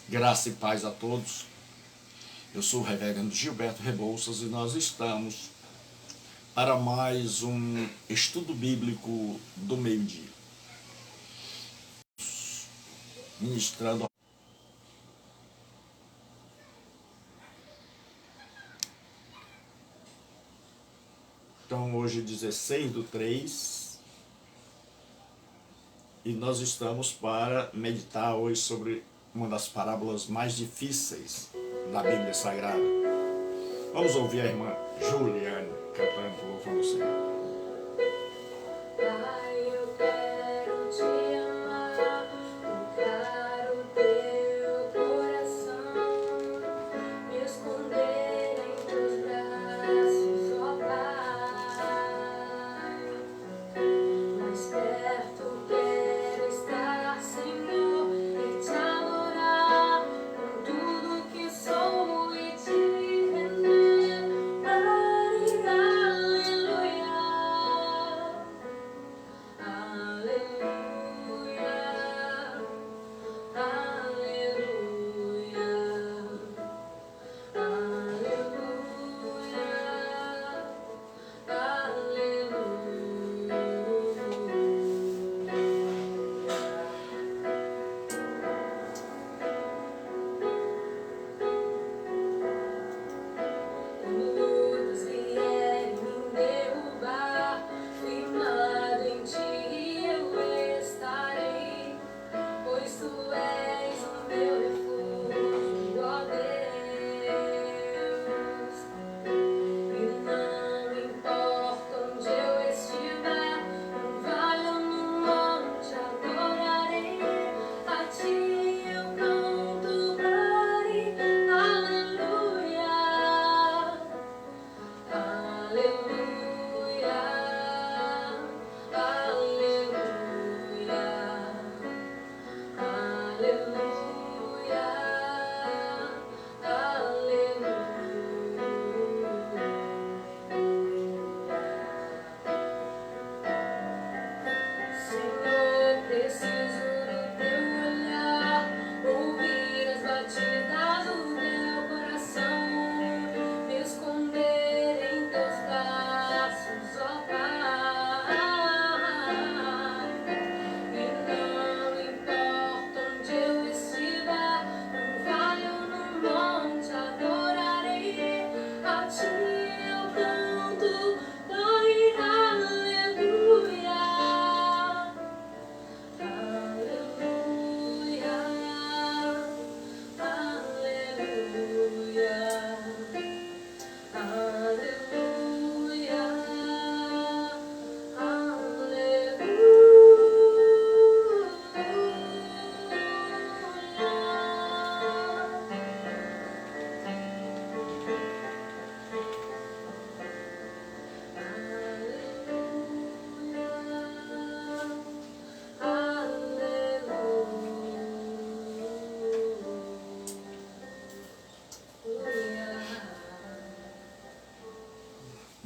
Graça e paz a todos. Eu sou o reverendo Gilberto Rebouças e nós estamos para mais um estudo bíblico do meio-dia. Ministrando. Então, hoje 16/3, e nós estamos para meditar hoje sobre uma das parábolas mais difíceis da Bíblia Sagrada. Vamos ouvir a irmã Juliane cantando Louvando o Senhor.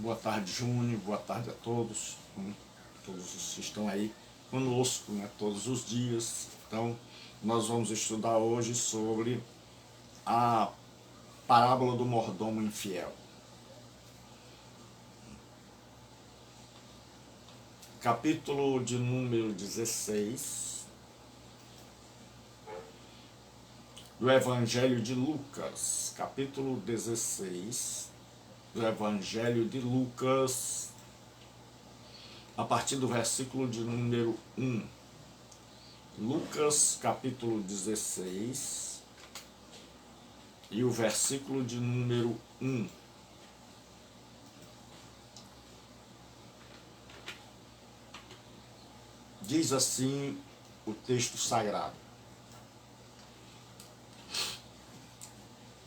Boa tarde, Júnior. Boa tarde a todos. Todos os que estão aí conosco, todos os dias. Então, nós vamos estudar hoje sobre a parábola do mordomo infiel. Capítulo de número 16 do Evangelho de Lucas. Capítulo 16 do Evangelho de Lucas, a partir do versículo de número 1. Lucas, capítulo 16, e o versículo de número 1. Diz assim o texto sagrado.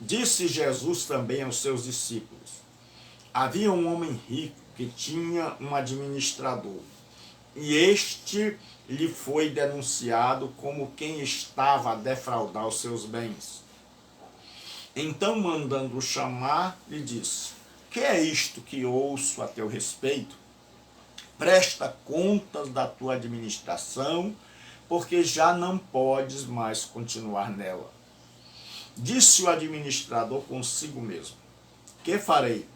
Disse Jesus também aos seus discípulos: havia um homem rico que tinha um administrador, e este lhe foi denunciado como quem estava a defraudar os seus bens. Então, mandando-o chamar, lhe disse: que é isto que ouço a teu respeito? Presta contas da tua administração, porque já não podes mais continuar nela. Disse o administrador consigo mesmo: que farei?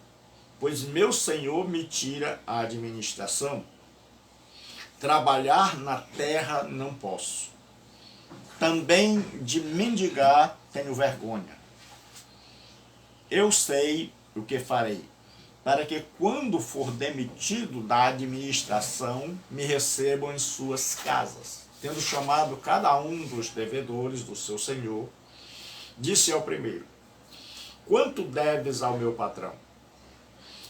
Pois meu senhor me tira a administração. Trabalhar na terra não posso. Também de mendigar tenho vergonha. Eu sei o que farei, para que quando for demitido da administração, me recebam em suas casas. Tendo chamado cada um dos devedores do seu senhor, disse ao primeiro: quanto deves ao meu patrão?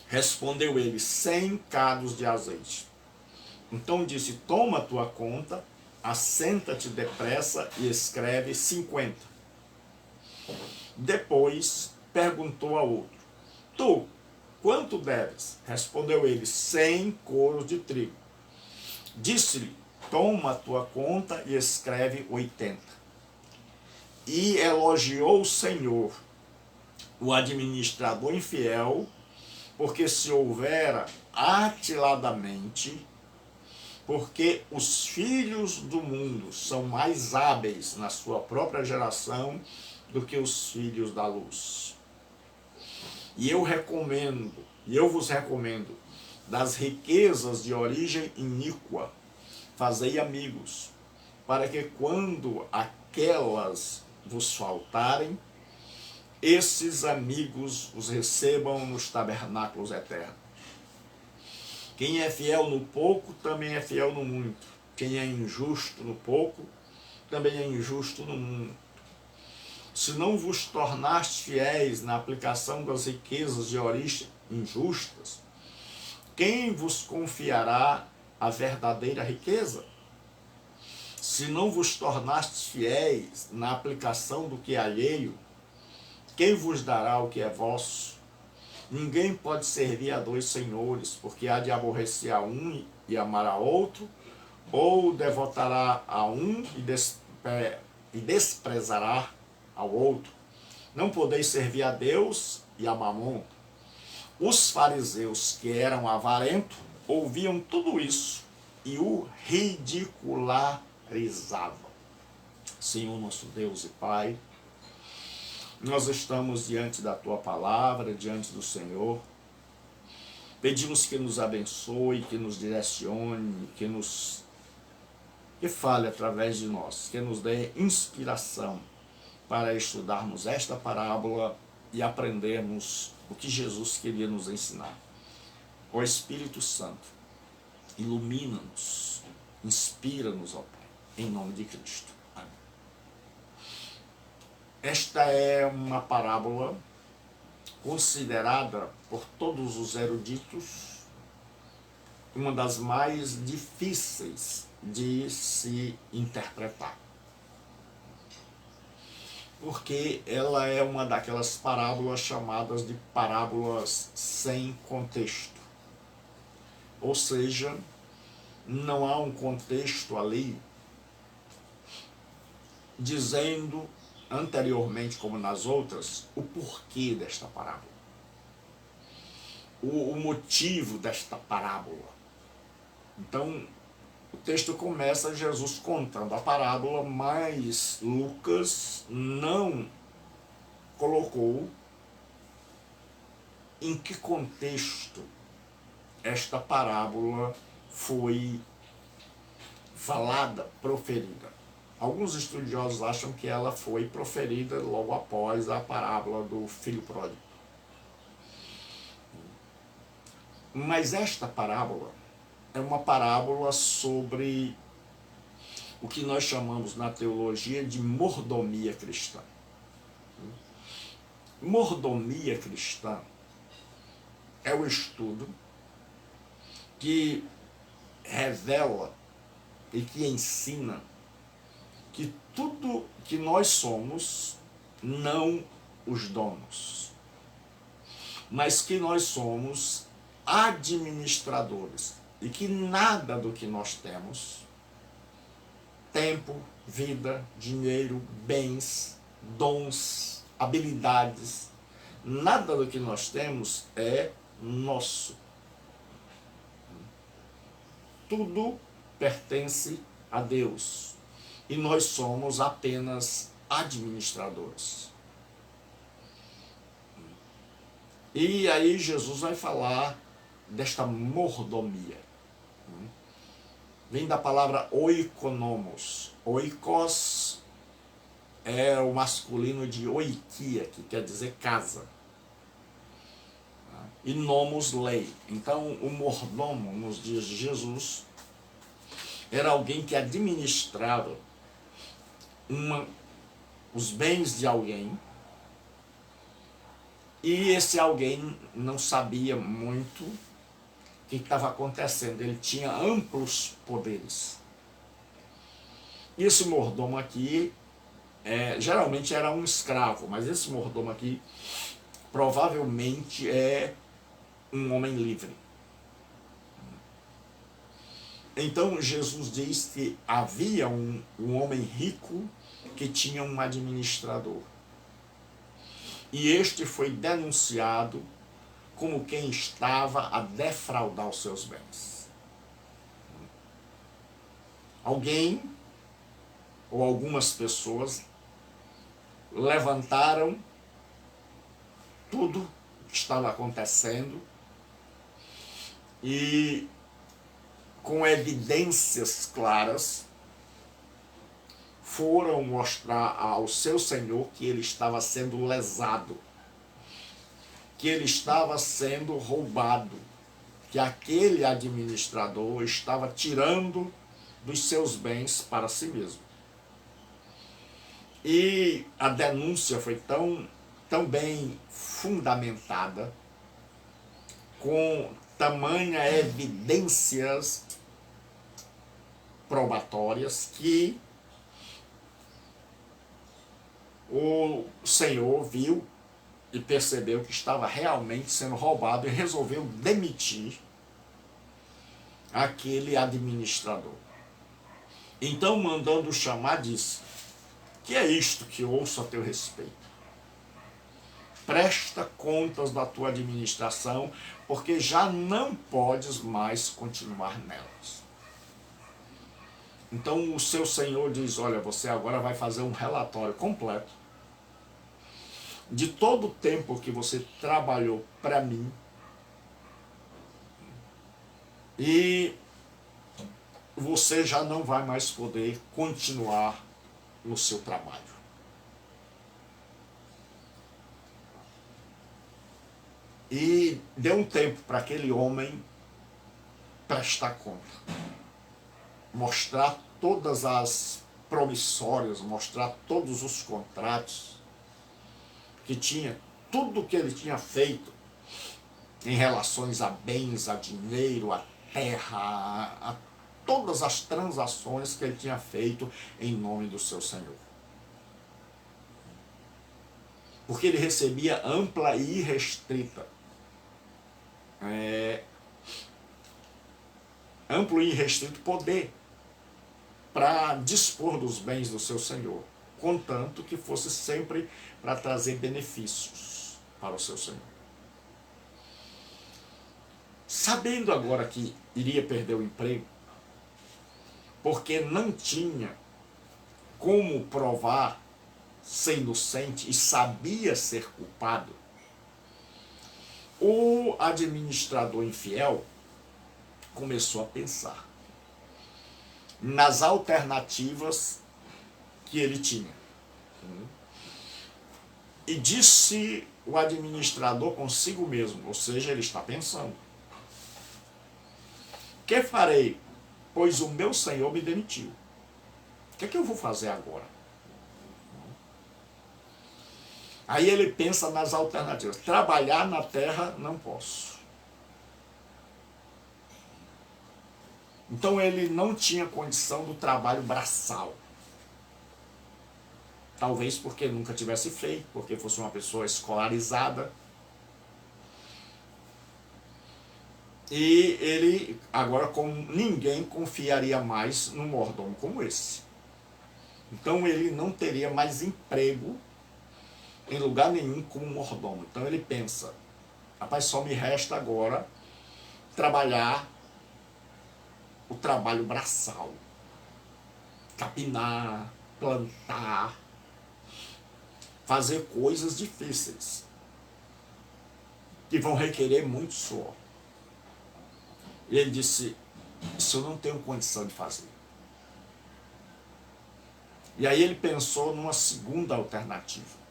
Respondeu ele: 100 cados de azeite. Então disse: toma tua conta, assenta-te depressa e escreve 50. Depois perguntou ao outro: tu, quanto deves? Respondeu ele: 100 coros de trigo. Disse-lhe: toma tua conta e escreve 80. E elogiou o Senhor, o administrador infiel, porque se houvera atiladamente, porque os filhos do mundo são mais hábeis na sua própria geração do que os filhos da luz. E eu vos recomendo, das riquezas de origem iníqua, fazei amigos, para que quando aquelas vos faltarem, esses amigos os recebam nos tabernáculos eternos. Quem é fiel no pouco, também é fiel no muito. Quem é injusto no pouco, também é injusto no muito. Se não vos tornastes fiéis na aplicação das riquezas de origem injustas, quem vos confiará a verdadeira riqueza? Se não vos tornastes fiéis na aplicação do que é alheio, quem vos dará o que é vosso? Ninguém pode servir a dois senhores, porque há de aborrecer a um e amar a outro, ou devotará a um e desprezará ao outro. Não podeis servir a Deus e a Mamon. Os fariseus, que eram avarentos, ouviam tudo isso e o ridicularizavam. Senhor nosso Deus e Pai, nós estamos diante da Tua palavra, diante do Senhor. Pedimos que nos abençoe, que nos direcione, que fale através de nós, que nos dê inspiração para estudarmos esta parábola e aprendermos o que Jesus queria nos ensinar. Ó Espírito Santo, ilumina-nos, inspira-nos, ó Pai, em nome de Cristo. Esta é uma parábola considerada por todos os eruditos uma das mais difíceis de se interpretar. Porque ela é uma daquelas parábolas chamadas de parábolas sem contexto. Ou seja, não há um contexto ali dizendo anteriormente, como nas outras, o porquê desta parábola, o motivo desta parábola. Então, o texto começa Jesus contando a parábola, mas Lucas não colocou em que contexto esta parábola foi falada, proferida. Alguns estudiosos acham que ela foi proferida logo após a parábola do filho pródigo. Mas esta parábola é uma parábola sobre o que nós chamamos na teologia de mordomia cristã. Mordomia cristã é o estudo que revela e que ensina que tudo que nós somos, não os donos, mas que nós somos administradores e que nada do que nós temos, tempo, vida, dinheiro, bens, dons, habilidades, nada do que nós temos é nosso. Tudo pertence a Deus. E nós somos apenas administradores. E aí Jesus vai falar desta mordomia. Vem da palavra oikonomos. Oikos é o masculino de oikia, que quer dizer casa. E nomos, lei. Então o mordomo nos dias de Jesus era alguém que administrava os bens de alguém, e esse alguém não sabia muito o que estava acontecendo. Ele tinha amplos poderes. E esse mordomo aqui, geralmente era um escravo, mas esse mordomo aqui provavelmente é um homem livre. Então Jesus diz que havia um homem rico que tinha um administrador. E este foi denunciado como quem estava a defraudar os seus bens. Alguém ou algumas pessoas levantaram tudo o que estava acontecendo e, com evidências claras, foram mostrar ao seu senhor que ele estava sendo lesado, que ele estava sendo roubado, que aquele administrador estava tirando dos seus bens para si mesmo. E a denúncia foi tão bem fundamentada, com tamanha evidências probatórias, que o Senhor viu e percebeu que estava realmente sendo roubado e resolveu demitir aquele administrador. Então, mandando chamar, disse: que é isto que ouço a teu respeito? Presta contas da tua administração, porque já não podes mais continuar nelas. Então o seu senhor diz: olha, você agora vai fazer um relatório completo de todo o tempo que você trabalhou para mim, e você já não vai mais poder continuar no seu trabalho. E deu um tempo para aquele homem prestar conta, mostrar todas as promissórias, mostrar todos os contratos que tinha, tudo que ele tinha feito em relações a bens, a dinheiro, a terra, a todas as transações que ele tinha feito em nome do seu Senhor. Porque ele recebia ampla e irrestrita, amplo e irrestrito poder para dispor dos bens do seu Senhor, contanto que fosse sempre para trazer benefícios para o seu Senhor. Sabendo agora que iria perder o emprego, porque não tinha como provar ser inocente e sabia ser culpado, o administrador infiel começou a pensar nas alternativas que ele tinha. E disse o administrador consigo mesmo, ou seja, ele está pensando: que farei, pois o meu senhor me demitiu? O que é que eu vou fazer agora? Aí ele pensa nas alternativas. Trabalhar na terra não posso. Então ele não tinha condição do trabalho braçal. Talvez porque nunca tivesse feito, porque fosse uma pessoa escolarizada. E ele, agora, como ninguém confiaria mais num mordomo como esse. Então ele não teria mais emprego em lugar nenhum como mordomo. Então ele pensa: rapaz, só me resta agora trabalhar o trabalho braçal. Capinar, plantar, fazer coisas difíceis. que vão requerer muito suor. E ele disse, isso eu não tenho condição de fazer. E aí ele pensou numa segunda alternativa.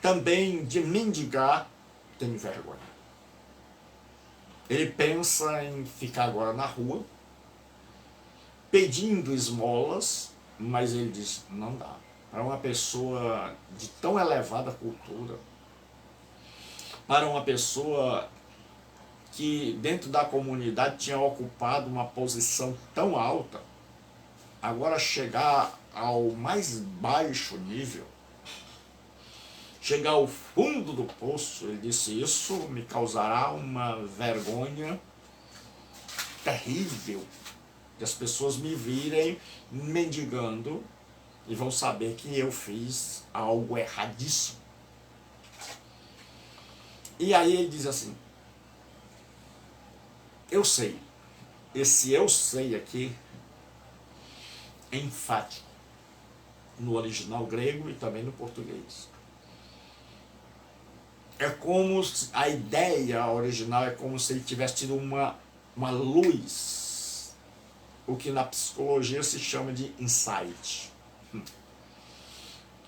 Também de mendigar, tem vergonha. Ele pensa em ficar agora na rua, pedindo esmolas, mas ele diz, não dá. Para uma pessoa de tão elevada cultura, para uma pessoa que dentro da comunidade tinha ocupado uma posição tão alta, agora chegar ao mais baixo nível, chegar ao fundo do poço, ele disse, isso me causará uma vergonha terrível, que as pessoas me virem mendigando e vão saber que eu fiz algo erradíssimo. E aí ele diz assim, eu sei, esse eu sei aqui é enfático no original grego e também no português. É como se, a ideia original é como se ele tivesse tido uma luz, o que na psicologia se chama de insight.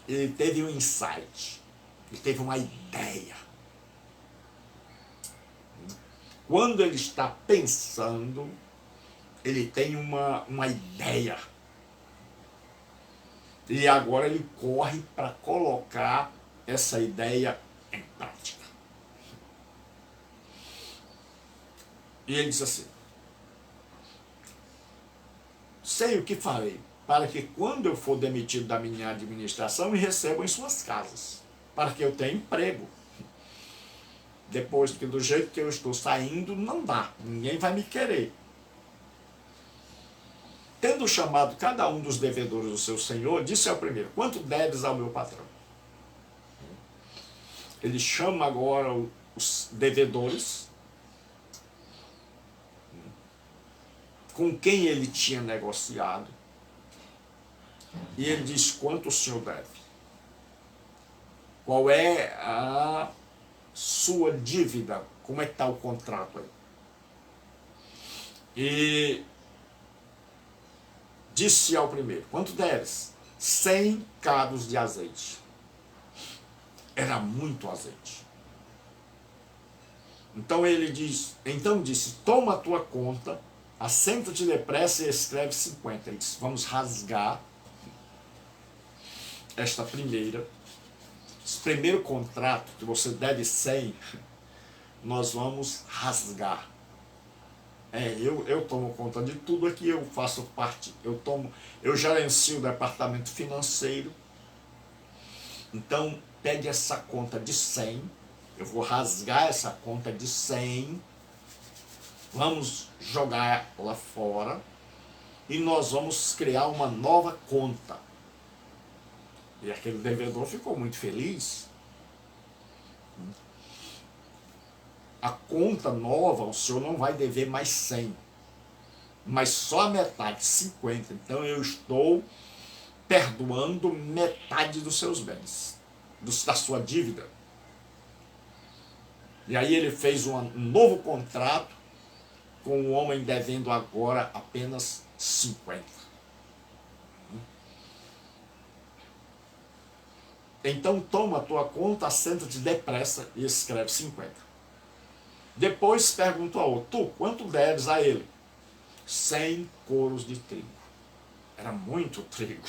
Ele teve um insight, ele teve uma ideia. Quando ele está pensando, ele tem uma ideia. E agora ele corre para colocar essa ideia em prática. E ele diz assim, sei o que farei, para que quando eu for demitido da minha administração, me recebam em suas casas, para que eu tenha emprego. Depois que do jeito que eu estou saindo, não dá, ninguém vai me querer. Tendo chamado cada um dos devedores do seu senhor, disse ao primeiro, quanto deves ao meu patrão? Ele chama agora os devedores, com quem ele tinha negociado, e ele diz, quanto o senhor deve? Qual é a sua dívida? Como é que está o contrato aí? E disse ao primeiro, quanto deves? 100 cabos de azeite. Era muito azeite. Então ele diz, então disse, toma a tua conta, assenta-te depressa e escreve 50. Ele disse, vamos rasgar esse primeiro contrato, que você deve 100, nós vamos rasgar. Eu tomo conta de tudo aqui, eu faço parte, eu gerencio o departamento financeiro, então pegue essa conta de 100, eu vou rasgar essa conta de 100, vamos jogar lá fora e nós vamos criar uma nova conta. E aquele devedor ficou muito feliz. A conta nova, o senhor não vai dever mais 100, mas só a metade, 50. Então eu estou perdoando metade dos seus bens, da sua dívida. E aí ele fez um novo contrato com o homem devendo agora apenas 50. Então toma a tua conta, assenta-te depressa e escreve 50. Depois perguntou ao outro, tu, quanto deves a ele? 100 coros de trigo. Era muito trigo.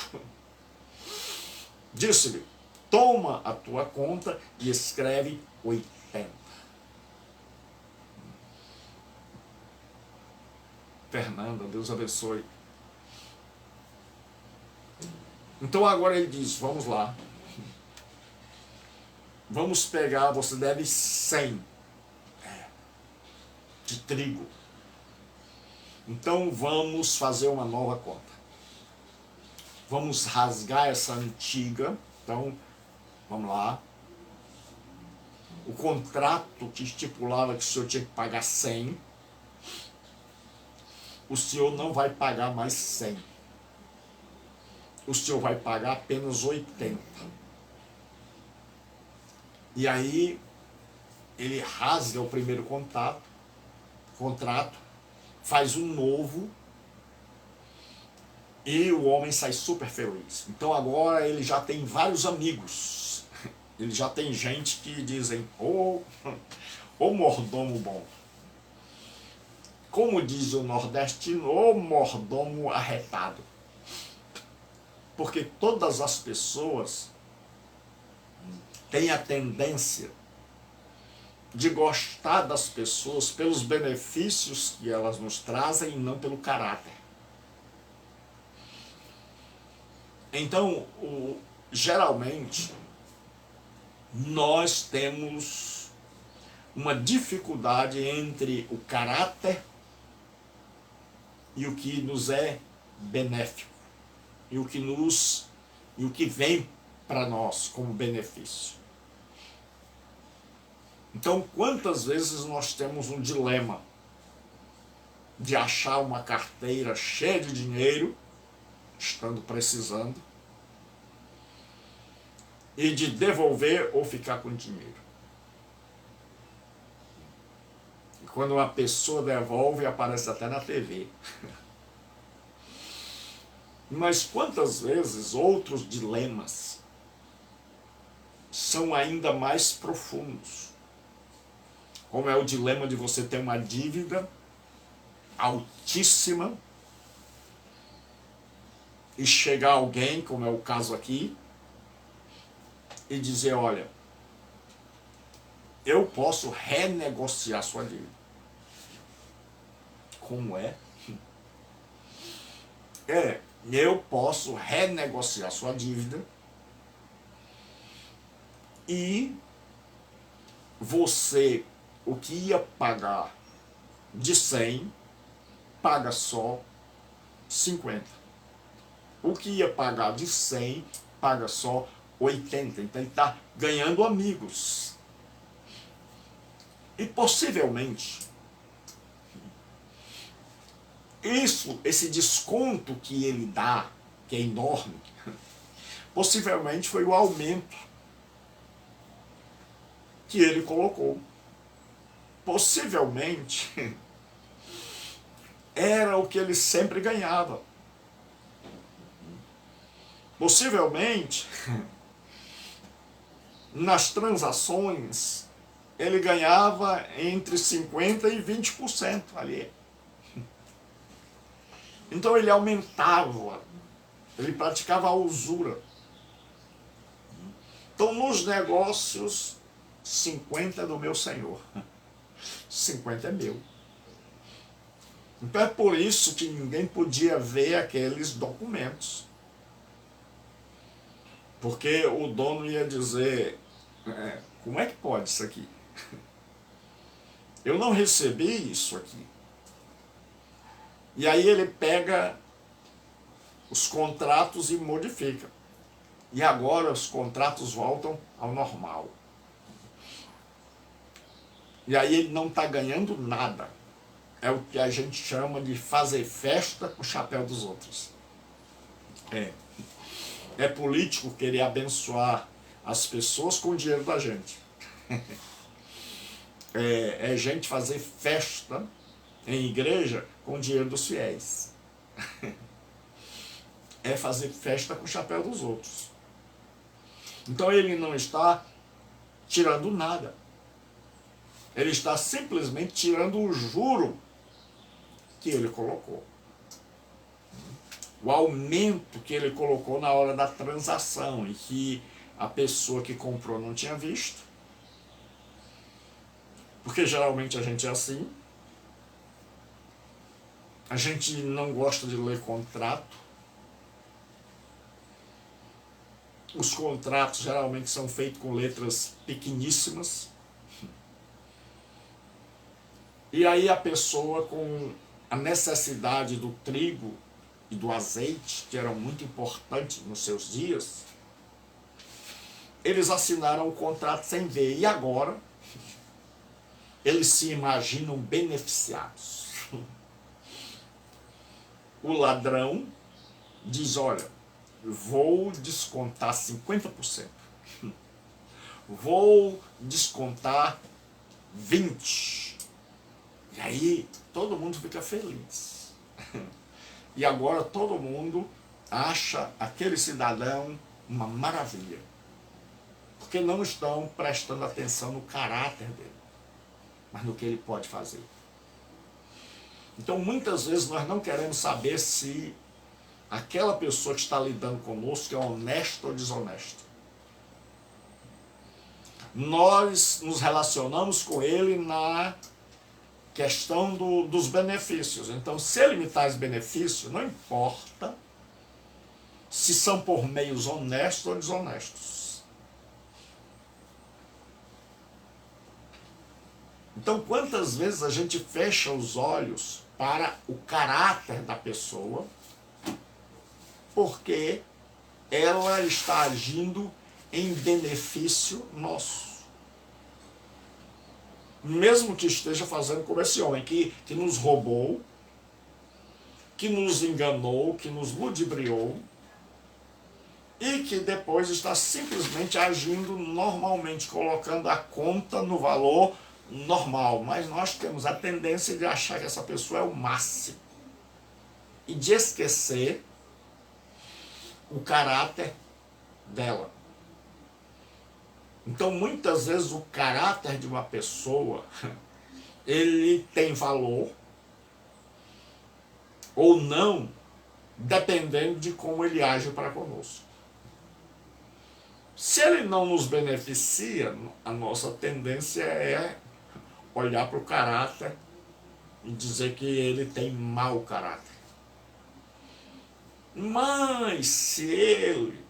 Disse-lhe, toma a tua conta e escreve 80. Fernanda, Deus abençoe. Então agora ele diz, vamos lá. Vamos pegar, você deve 100 de trigo. Então vamos fazer uma nova conta. Vamos rasgar essa antiga. Então, vamos lá. O contrato que estipulava que o senhor tinha que pagar 100, o senhor não vai pagar mais 100. O senhor vai pagar apenas 80. E aí ele rasga o primeiro contrato, faz um novo, e o homem sai super feliz. Então agora ele já tem vários amigos. Ele já tem gente que dizem, ô mordomo bom. Como diz o nordestino, ô mordomo arretado. Porque todas as pessoas têm a tendência de gostar das pessoas pelos benefícios que elas nos trazem e não pelo caráter. Então, geralmente, nós temos uma dificuldade entre o caráter e o que nos é benéfico, e o que vem para nós como benefício. Então, quantas vezes nós temos um dilema de achar uma carteira cheia de dinheiro, estando precisando, e de devolver ou ficar com dinheiro. E quando uma pessoa devolve, aparece até na TV. Mas quantas vezes outros dilemas são ainda mais profundos? Como é o dilema de você ter uma dívida altíssima e chegar alguém, como é o caso aqui, e dizer, olha, eu posso renegociar sua dívida. Como é? Eu posso renegociar sua dívida e você, o que ia pagar de 100, paga só 50. O que ia pagar de 100, paga só 80. Então ele está ganhando amigos. E possivelmente, esse desconto que ele dá, que é enorme, possivelmente foi o aumento que ele colocou. Possivelmente era o que ele sempre ganhava. Possivelmente, nas transações, ele ganhava entre 50% e 20% ali. Então ele aumentava, ele praticava a usura. Então nos negócios, 50 é do meu senhor, 50 é meu. Então é por isso que ninguém podia ver aqueles documentos. Porque o dono ia dizer, como é que pode isso aqui? Eu não recebi isso aqui. E aí ele pega os contratos e modifica. E agora os contratos voltam ao normal. E aí ele não está ganhando nada. É o que a gente chama de fazer festa com o chapéu dos outros. É político querer abençoar as pessoas com o dinheiro da gente. É gente fazer festa em igreja com o dinheiro dos fiéis. É fazer festa com o chapéu dos outros. Então ele não está tirando nada. Ele está simplesmente tirando o juro que ele colocou. O aumento que ele colocou na hora da transação e que a pessoa que comprou não tinha visto. Porque geralmente a gente é assim. A gente não gosta de ler contrato. Os contratos geralmente são feitos com letras pequeníssimas. E aí a pessoa, com a necessidade do trigo e do azeite, que eram muito importantes nos seus dias, eles assinaram o contrato sem ver. E agora, eles se imaginam beneficiados. O ladrão diz, olha, vou descontar 50%. vou descontar 20. E aí todo mundo fica feliz. E agora todo mundo acha aquele cidadão uma maravilha. Porque não estão prestando atenção no caráter dele, mas no que ele pode fazer. Então muitas vezes nós não queremos saber se aquela pessoa que está lidando conosco é honesta ou desonesta. Nós nos relacionamos com ele na questão dos benefícios. Então, se ele me traz benefício, não importa se são por meios honestos ou desonestos. Então, quantas vezes a gente fecha os olhos para o caráter da pessoa, porque ela está agindo em benefício nosso. Mesmo que esteja fazendo como esse homem, que nos roubou, que nos enganou, que nos ludibriou, e que depois está simplesmente agindo normalmente, colocando a conta no valor normal. Mas nós temos a tendência de achar que essa pessoa é o máximo e de esquecer o caráter dela. Então, muitas vezes, o caráter de uma pessoa, ele tem valor ou não, dependendo de como ele age para conosco. Se ele não nos beneficia, a nossa tendência é olhar para o caráter e dizer que ele tem mau caráter. Mas se ele,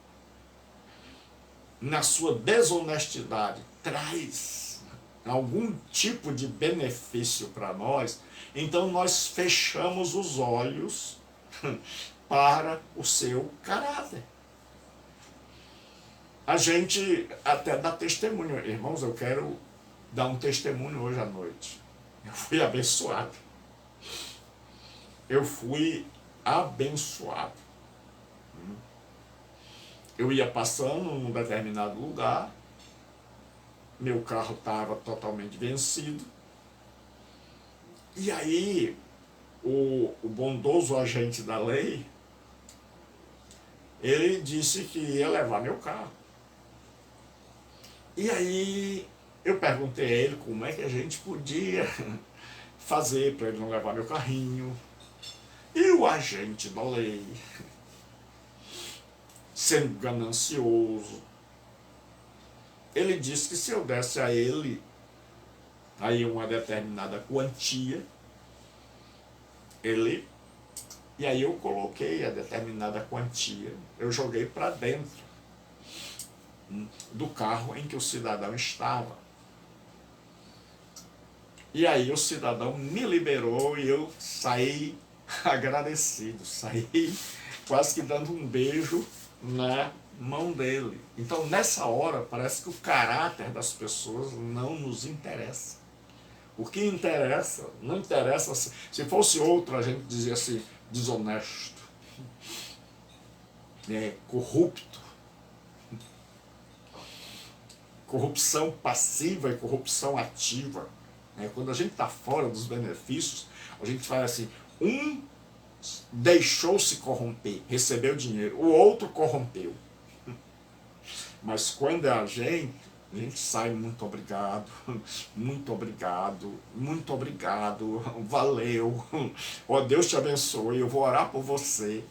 na sua desonestidade, traz algum tipo de benefício para nós, então nós fechamos os olhos para o seu caráter. A gente até dá testemunho. Irmãos, eu quero dar um testemunho hoje à noite. Eu fui abençoado. Eu fui abençoado. Eu ia passando num determinado lugar, meu carro estava totalmente vencido, e aí o bondoso agente da lei, ele disse que ia levar meu carro. E aí eu perguntei a ele como é que a gente podia fazer para ele não levar meu carrinho. E o agente da lei, sendo ganancioso, ele disse que se eu desse a ele aí uma determinada quantia, e aí eu coloquei a determinada quantia, eu joguei para dentro do carro em que o cidadão estava. E aí o cidadão me liberou e eu saí agradecido, saí quase que dando um beijo na mão dele. Então nessa hora parece que o caráter das pessoas não nos interessa. O que interessa, não interessa, se fosse outro a gente dizia assim, desonesto, corrupto, corrupção passiva e corrupção ativa. Quando a gente está fora dos benefícios, a gente fala assim, um deixou-se corromper, recebeu dinheiro, o outro corrompeu. Mas quando é a gente sai, muito obrigado, muito obrigado, muito obrigado, valeu, ó, Deus te abençoe, eu vou orar por você.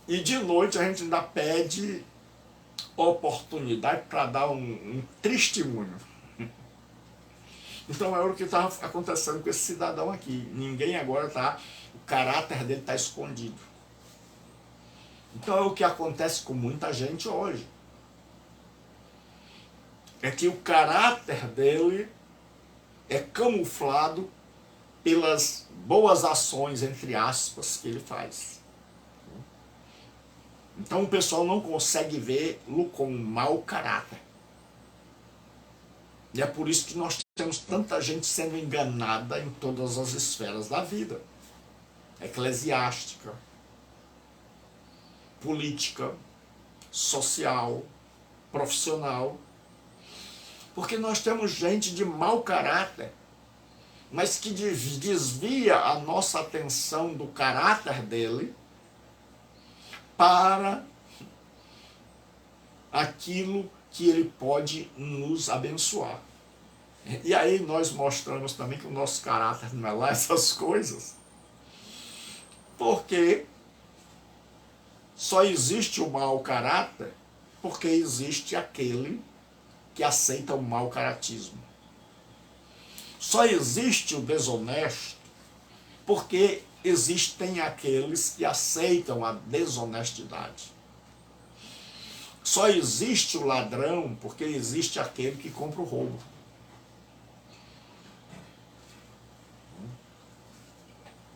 E de noite a gente ainda pede oportunidade para dar um testemunho. Então é o que está acontecendo com esse cidadão aqui. Ninguém agora está, o caráter dele está escondido. Então é o que acontece com muita gente hoje. É que o caráter dele é camuflado pelas boas ações, entre aspas, que ele faz. Então o pessoal não consegue vê-lo com um mau caráter. E é por isso que nós temos tanta gente sendo enganada em todas as esferas da vida. Eclesiástica, política, social, profissional. Porque nós temos gente de mau caráter, mas que desvia a nossa atenção do caráter dele para aquilo que ele pode nos abençoar. E aí nós mostramos também que o nosso caráter não é lá essas coisas. Porque só existe o mau caráter porque existe aquele que aceita o mau caratismo. Só existe o desonesto porque existem aqueles que aceitam a desonestidade. Só existe o ladrão porque existe aquele que compra o roubo.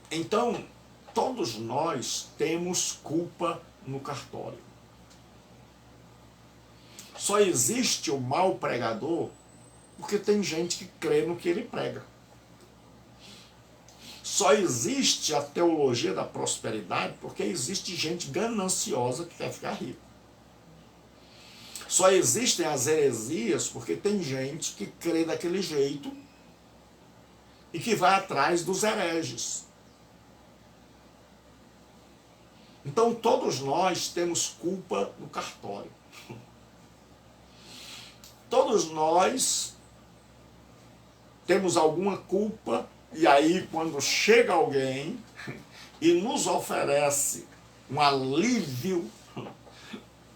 Então, todos nós temos culpa no cartório. Só existe o mau pregador porque tem gente que crê no que ele prega. Só existe a teologia da prosperidade porque existe gente gananciosa que quer ficar rico. Só existem as heresias porque tem gente que crê daquele jeito e que vai atrás dos hereges. Então todos nós temos culpa no cartório. Todos nós temos alguma culpa, e aí quando chega alguém e nos oferece um alívio,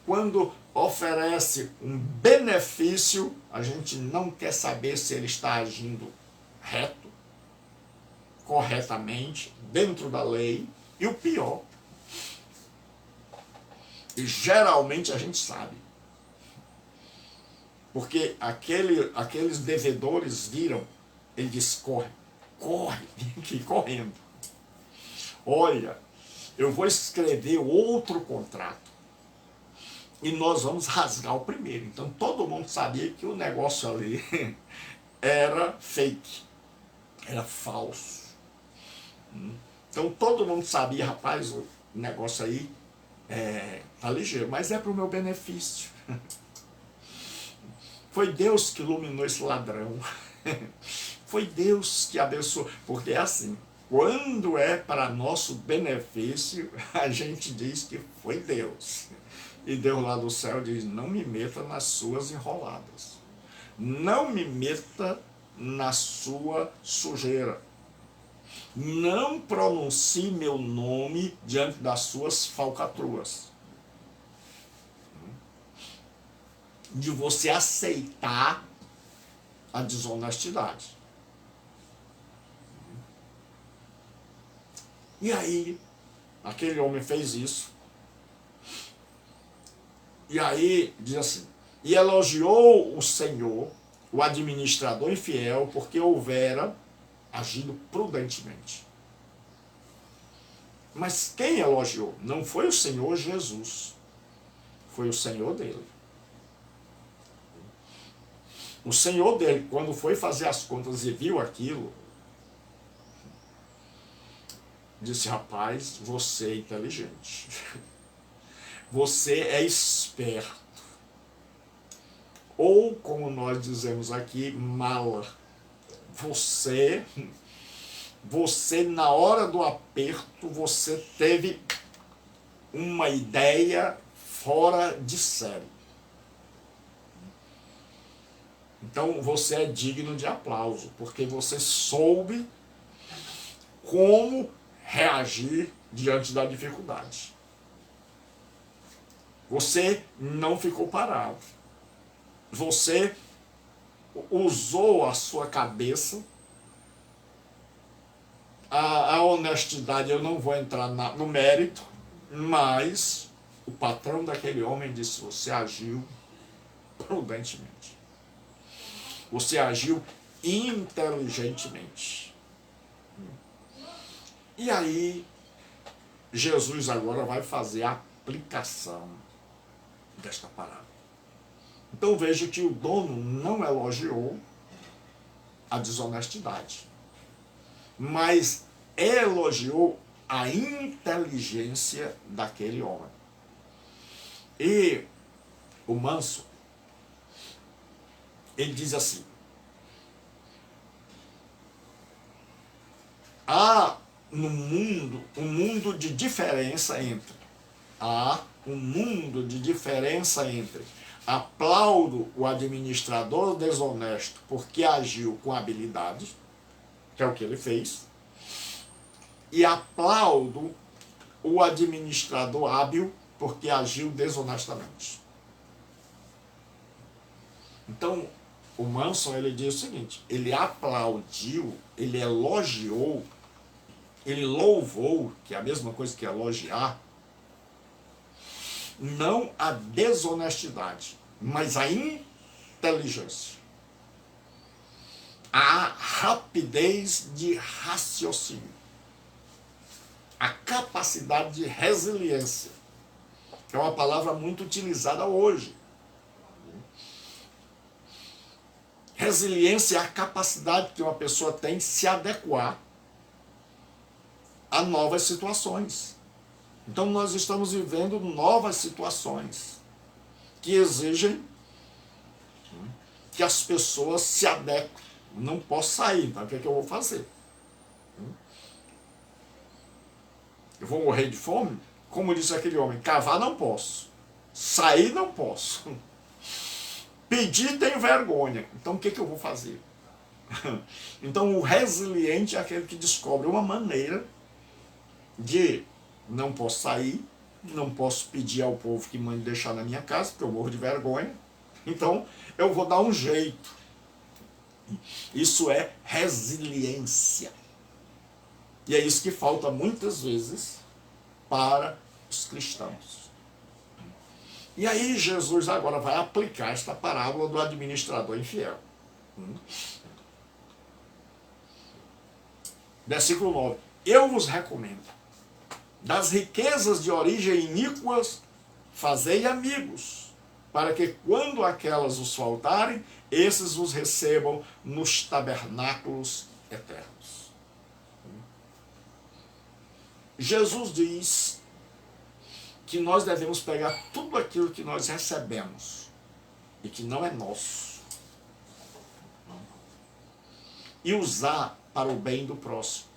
quando oferece um benefício, a gente não quer saber se ele está agindo reto, corretamente, dentro da lei, e o pior, e geralmente a gente sabe, porque aqueles devedores viram, ele disse, corre, vem aqui correndo. Olha, eu vou escrever outro contrato e nós vamos rasgar o primeiro. Então todo mundo sabia que o negócio ali era fake, era falso. Então todo mundo sabia, rapaz, o negócio aí tá ligeiro, mas é para o meu benefício. Foi Deus que iluminou esse ladrão. Foi Deus que abençoou. Porque é assim, quando é para nosso benefício, a gente diz que foi Deus. E Deus lá do céu diz, não me meta nas suas enroladas. Não me meta na sua sujeira. Não pronuncie meu nome diante das suas falcatruas. De você aceitar a desonestidade. E aí, aquele homem fez isso. E aí, diz assim, e elogiou o Senhor, o administrador infiel, porque houvera agido prudentemente. Mas quem elogiou? Não foi o Senhor Jesus, foi o Senhor dele. O Senhor dele, quando foi fazer as contas e viu aquilo, disse, rapaz, você é inteligente. Você é esperto. Ou, como nós dizemos aqui, mala. Você na hora do aperto, você teve uma ideia fora de série. Então você é digno de aplauso, porque você soube como reagir diante da dificuldade. Você não ficou parado. Você usou a sua cabeça. A honestidade, eu não vou entrar no mérito, mas o patrão daquele homem disse, você agiu prudentemente. Você agiu inteligentemente. E aí, Jesus agora vai fazer a aplicação desta palavra. Então veja que o dono não elogiou a desonestidade, mas elogiou a inteligência daquele homem. E o manso, ele diz assim: há no mundo um mundo de diferença entre aplaudo o administrador desonesto porque agiu com habilidade, que é o que ele fez, e aplaudo o administrador hábil porque agiu desonestamente. Então, o Manson, ele diz o seguinte: ele aplaudiu, ele elogiou, ele louvou, que é a mesma coisa que elogiar, não a desonestidade, mas a inteligência, a rapidez de raciocínio, a capacidade de resiliência, que é uma palavra muito utilizada hoje. Resiliência é a capacidade que uma pessoa tem de se adequar a novas situações. Então nós estamos vivendo novas situações que exigem que as pessoas se adequem. Não posso sair, então o que é que eu vou fazer? Eu vou morrer de fome? Como disse aquele homem, cavar não posso, sair não posso, pedir tenho vergonha, então o que é que eu vou fazer? Então o resiliente é aquele que descobre uma maneira de: não posso sair, não posso pedir ao povo que mande deixar na minha casa, porque eu morro de vergonha, então eu vou dar um jeito. Isso é resiliência. E é isso que falta muitas vezes para os cristãos. E aí Jesus agora vai aplicar esta parábola do administrador infiel. Versículo 9. Eu vos recomendo: das riquezas de origem iníquas, fazei amigos, para que quando aquelas os faltarem, esses vos recebam nos tabernáculos eternos. Jesus diz que nós devemos pegar tudo aquilo que nós recebemos e que não é nosso e usar para o bem do próximo.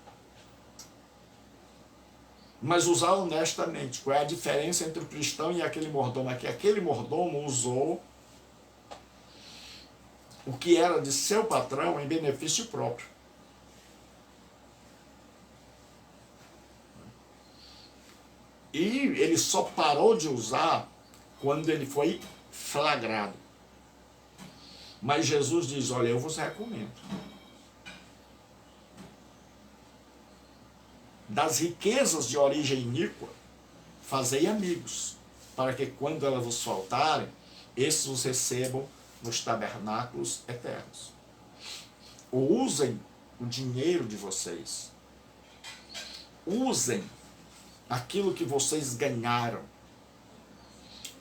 Mas usar honestamente. Qual é a diferença entre o cristão e aquele mordomo? É que aquele mordomo usou o que era de seu patrão em benefício próprio. E ele só parou de usar quando ele foi flagrado. Mas Jesus diz: olha, eu vos recomendo. Das riquezas de origem iníqua, fazei amigos, para que quando elas vos faltarem, esses os recebam nos tabernáculos eternos. Ou usem o dinheiro de vocês. Usem aquilo que vocês ganharam.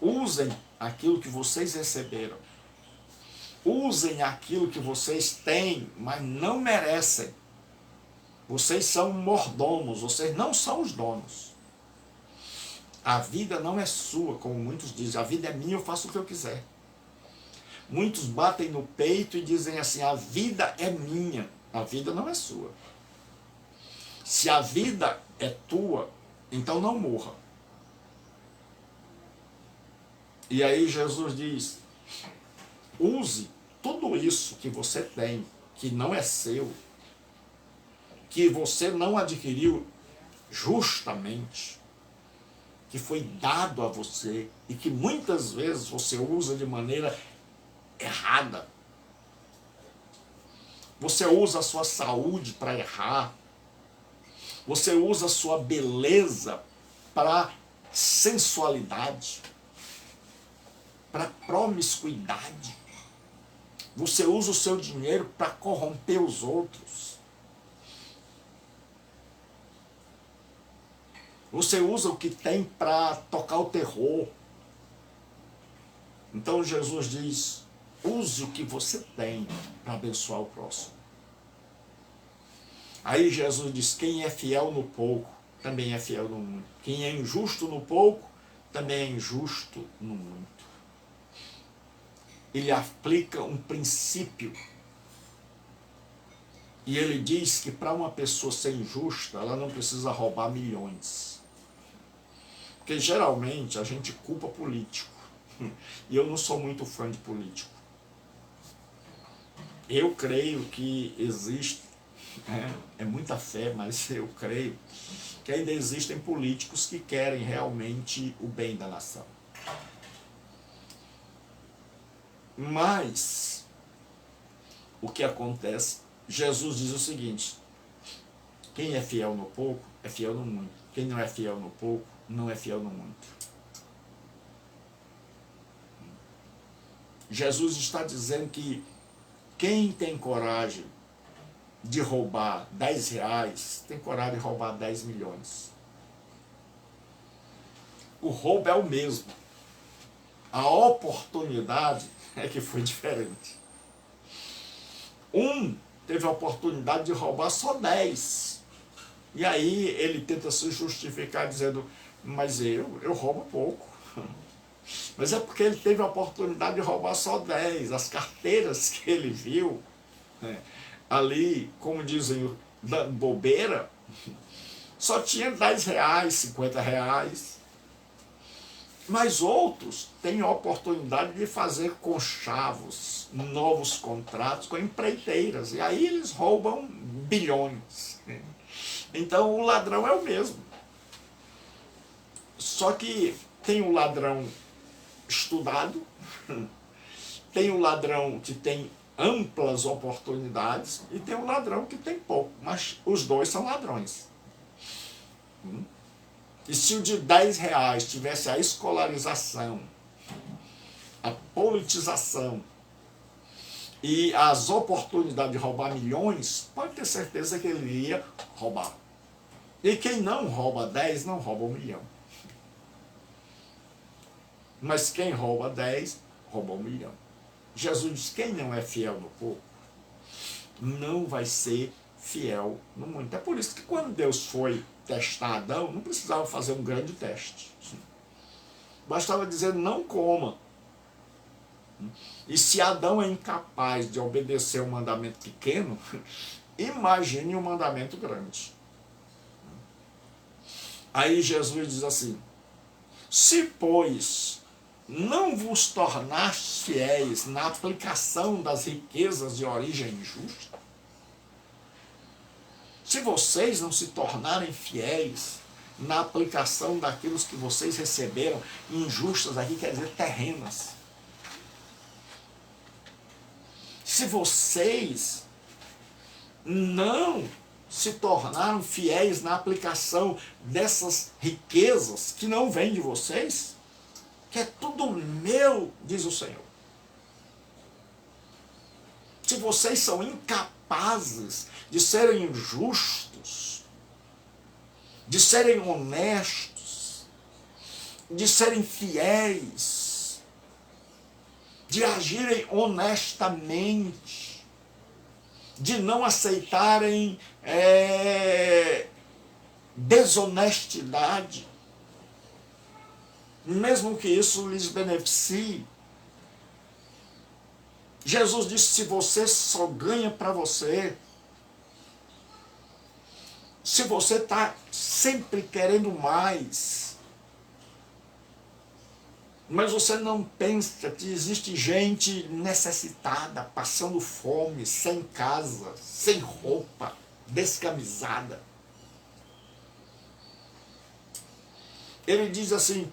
Usem aquilo que vocês receberam. Usem aquilo que vocês têm, mas não merecem. Vocês são mordomos, vocês não são os donos. A vida não é sua, como muitos dizem. A vida é minha, eu faço o que eu quiser. Muitos batem no peito e dizem assim: a vida é minha. A vida não é sua. Se a vida é tua, então não morra. E aí Jesus diz: use tudo isso que você tem, que não é seu, que você não adquiriu justamente, que foi dado a você e que muitas vezes você usa de maneira errada. Você usa a sua saúde para errar. Você usa a sua beleza para sensualidade, para promiscuidade. Você usa o seu dinheiro para corromper os outros. Você usa o que tem para tocar o terror. Então Jesus diz: use o que você tem para abençoar o próximo. Aí Jesus diz: quem é fiel no pouco, também é fiel no muito. Quem é injusto no pouco, também é injusto no muito. ele aplica um princípio. E ele diz que para uma pessoa ser injusta, ela não precisa roubar milhões. Porque geralmente a gente culpa político. E eu não sou muito fã de político. Eu creio que existe, é muita fé, mas eu creio que ainda existem políticos que querem realmente o bem da nação. Mas o que acontece? Jesus diz o seguinte: quem é fiel no pouco, é fiel no muito. Quem não é fiel no pouco, não é fiel no muito. Jesus está dizendo que quem tem coragem de roubar 10 reais, tem coragem de roubar 10 milhões. O roubo é o mesmo. A oportunidade é que foi diferente. Um teve a oportunidade de roubar só 10. E aí ele tenta se justificar dizendo, mas eu roubo pouco. Mas é porque ele teve a oportunidade de roubar só 10. As carteiras que ele viu, ali, como dizem, da bobeira, só tinha 10 reais, 50 reais. Mas outros têm a oportunidade de fazer conchavos, novos contratos com empreiteiras. E aí eles roubam bilhões. Então o ladrão é o mesmo. Só que tem o ladrão estudado, tem o ladrão que tem amplas oportunidades e tem o ladrão que tem pouco. Mas os dois são ladrões. E se o de 10 reais tivesse a escolarização, a politização e as oportunidades de roubar milhões, pode ter certeza que ele ia roubar. E quem não rouba 10 não rouba 1 milhão. Mas quem rouba 10, rouba 1 milhão. Jesus diz, quem não é fiel no pouco, não vai ser fiel no muito. É por isso que quando Deus foi testar Adão, não precisava fazer um grande teste. Bastava dizer, não coma. E se Adão é incapaz de obedecer um mandamento pequeno, imagine um mandamento grande. Aí Jesus diz assim, se, pois, não vos tornastes fiéis na aplicação das riquezas de origem injusta, se vocês não se tornarem fiéis na aplicação daquilo que vocês receberam, injustas aqui quer dizer terrenas, se vocês não se tornaram fiéis na aplicação dessas riquezas que não vêm de vocês, que é tudo meu, diz o Senhor. Se vocês são incapazes de serem justos, de serem honestos, de serem fiéis, de agirem honestamente, de não aceitarem desonestidade, mesmo que isso lhes beneficie. Jesus disse, se você só ganha para você, se você está sempre querendo mais, mas você não pensa que existe gente necessitada, passando fome, sem casa, sem roupa, descamisada. Ele diz assim,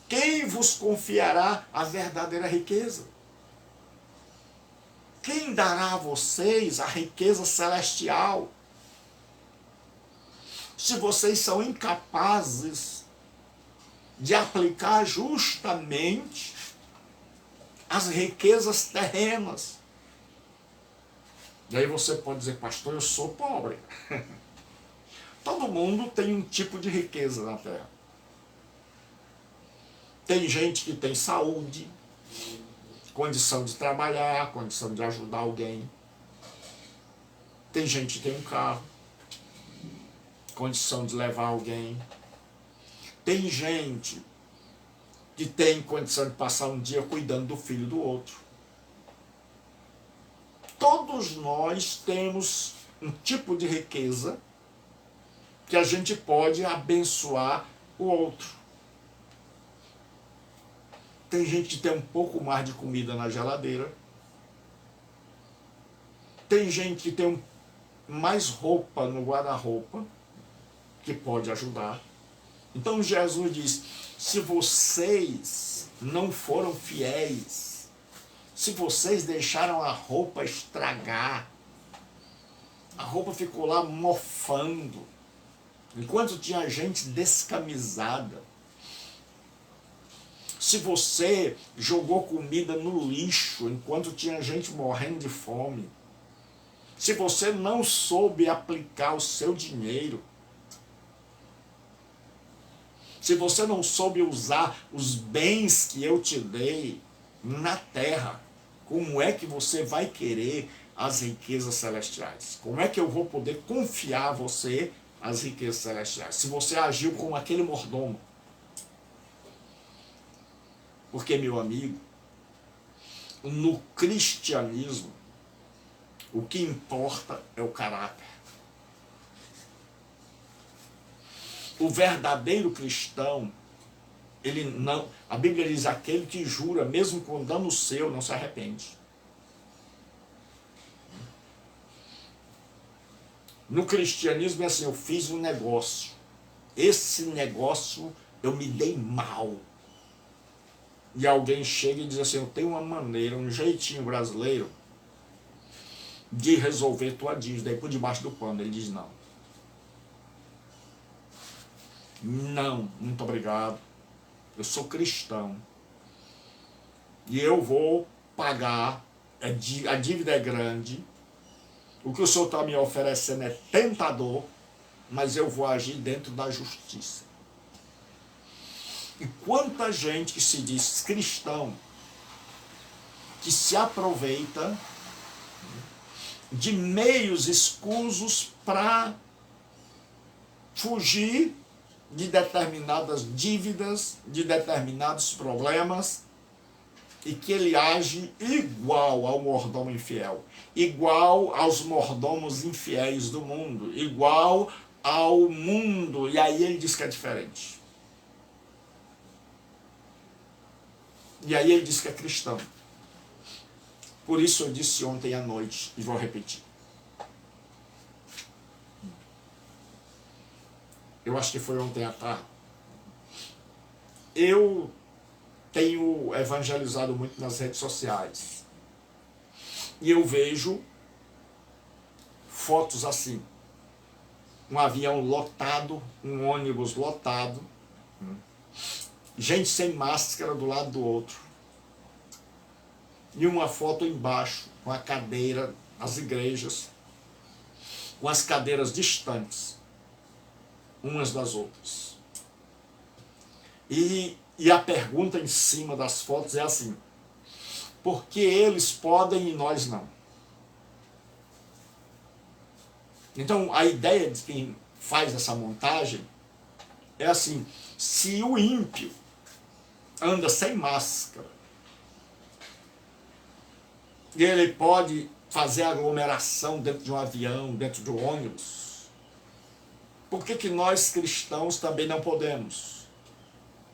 quem vos confiará a verdadeira riqueza? Quem dará a vocês a riqueza celestial? Se vocês são incapazes de aplicar justamente as riquezas terrenas. E aí você pode dizer, pastor, eu sou pobre. Todo mundo tem um tipo de riqueza na terra. Tem gente que tem saúde, condição de trabalhar, condição de ajudar alguém. Tem gente que tem um carro, condição de levar alguém. Tem gente que tem condição de passar um dia cuidando do filho do outro. Todos nós temos um tipo de riqueza que a gente pode abençoar o outro. Tem gente que tem um pouco mais de comida na geladeira. Tem gente que tem mais roupa no guarda-roupa, que pode ajudar. Então Jesus diz, se vocês não foram fiéis, se vocês deixaram a roupa estragar, a roupa ficou lá mofando, enquanto tinha gente descamisada, se você jogou comida no lixo enquanto tinha gente morrendo de fome, se você não soube aplicar o seu dinheiro, se você não soube usar os bens que eu te dei na terra, como é que você vai querer as riquezas celestiais? Como é que eu vou poder confiar a você as riquezas celestiais? Se você agiu como aquele mordomo. Porque, meu amigo, no cristianismo, o que importa é o caráter. O verdadeiro cristão, ele não, a Bíblia diz, aquele que jura, mesmo com dano seu, não se arrepende. No cristianismo é assim, eu fiz um negócio, esse negócio eu me dei mal. E alguém chega e diz assim, eu tenho uma maneira, um jeitinho brasileiro de resolver tua dívida, aí por debaixo do pano. Ele diz, não. Não, muito obrigado. Eu sou cristão. E eu vou pagar, a dívida é grande, o que o senhor está me oferecendo é tentador, mas eu vou agir dentro da justiça. E quanta gente que se diz cristão, que se aproveita de meios escusos para fugir de determinadas dívidas, de determinados problemas, e que ele age igual ao mordomo infiel, igual aos mordomos infiéis do mundo, igual ao mundo, e aí ele diz que é diferente. E aí ele diz que é cristão. Por isso eu disse ontem à noite, e vou repetir. Eu acho que foi ontem à tarde. Eu tenho evangelizado muito nas redes sociais. E eu vejo fotos assim. Um avião lotado, um ônibus lotado, gente sem máscara do lado do outro. E uma foto embaixo, com a cadeira, as igrejas, com as cadeiras distantes, umas das outras. E a pergunta em cima das fotos é assim, por que eles podem e nós não? Então, a ideia de quem faz essa montagem é assim, se o ímpio anda sem máscara, e ele pode fazer aglomeração dentro de um avião, dentro de um ônibus, por que nós cristãos também não podemos?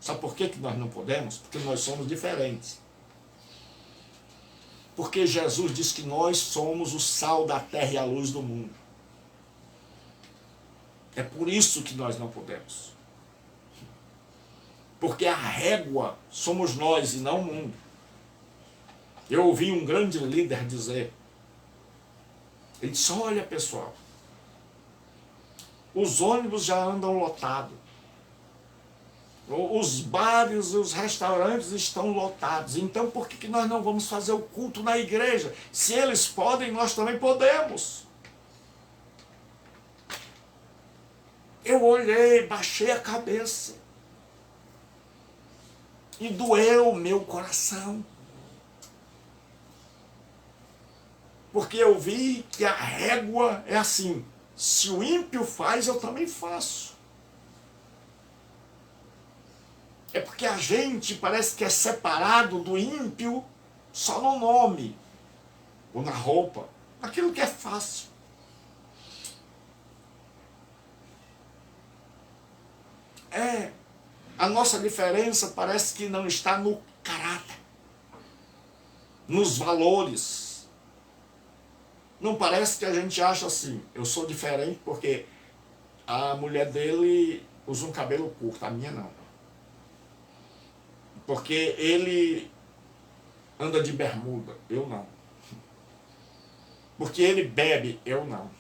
Sabe por que nós não podemos? Porque nós somos diferentes. Porque Jesus diz que nós somos o sal da terra e a luz do mundo. É por isso que nós não podemos. Porque a régua somos nós e não o mundo. Eu ouvi um grande líder dizer, ele disse, olha pessoal, os ônibus já andam lotados, os bares e os restaurantes estão lotados, então por que nós não vamos fazer o culto na igreja? Se eles podem, nós também podemos. Eu olhei, baixei a cabeça e doeu o meu coração. Porque eu vi que a régua é assim, se o ímpio faz, eu também faço. É porque a gente parece que é separado do ímpio só no nome, ou na roupa, naquilo que é fácil. A nossa diferença parece que não está no caráter, nos valores. Não parece que a gente acha assim, eu sou diferente porque a mulher dele usa um cabelo curto, a minha não. Porque ele anda de bermuda, eu não. Porque ele bebe, eu não.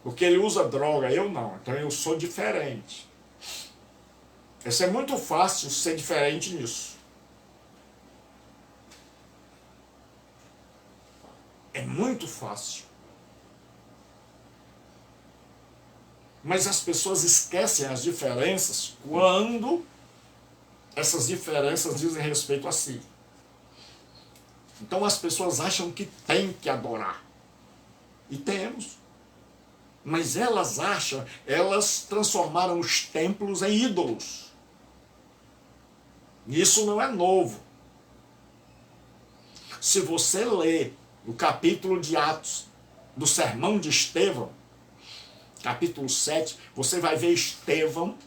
Porque ele usa droga, eu não. Então eu sou diferente. Isso é muito fácil ser diferente nisso. É muito fácil. Mas as pessoas esquecem as diferenças quando essas diferenças dizem respeito a si. Então as pessoas acham que tem que adorar. E temos. Mas elas acham, elas transformaram os templos em ídolos. E isso não é novo. Se você ler o capítulo de Atos do sermão de Estevão, capítulo 7, você vai ver Estevão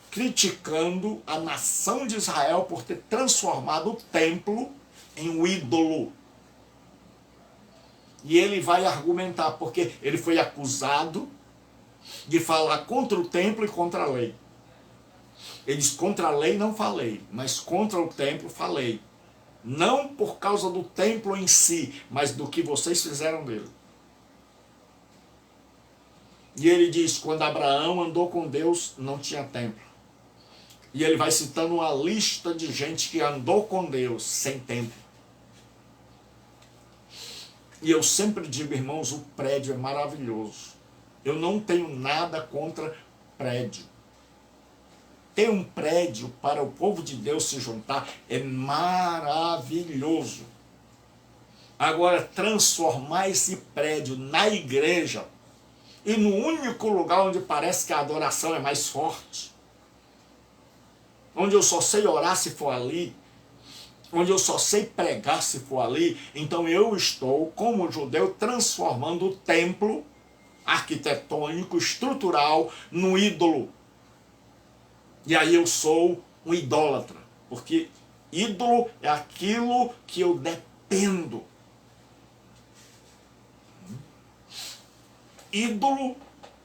criticando a nação de Israel por ter transformado o templo em um ídolo. E ele vai argumentar, porque ele foi acusado de falar contra o templo e contra a lei. Ele diz, contra a lei não falei, mas contra o templo falei. Não por causa do templo em si, mas do que vocês fizeram dele. E ele diz, quando Abraão andou com Deus, não tinha templo. E ele vai citando uma lista de gente que andou com Deus sem templo. E eu sempre digo, irmãos, o prédio é maravilhoso. Eu não tenho nada contra prédio. Ter um prédio para o povo de Deus se juntar é maravilhoso. Agora, transformar esse prédio na igreja e no único lugar onde parece que a adoração é mais forte, onde eu só sei orar se for ali, onde eu só sei pregar se for ali, então eu estou, como judeu, transformando o templo arquitetônico, estrutural, no ídolo. E aí eu sou um idólatra, porque ídolo é aquilo que eu dependo. Ídolo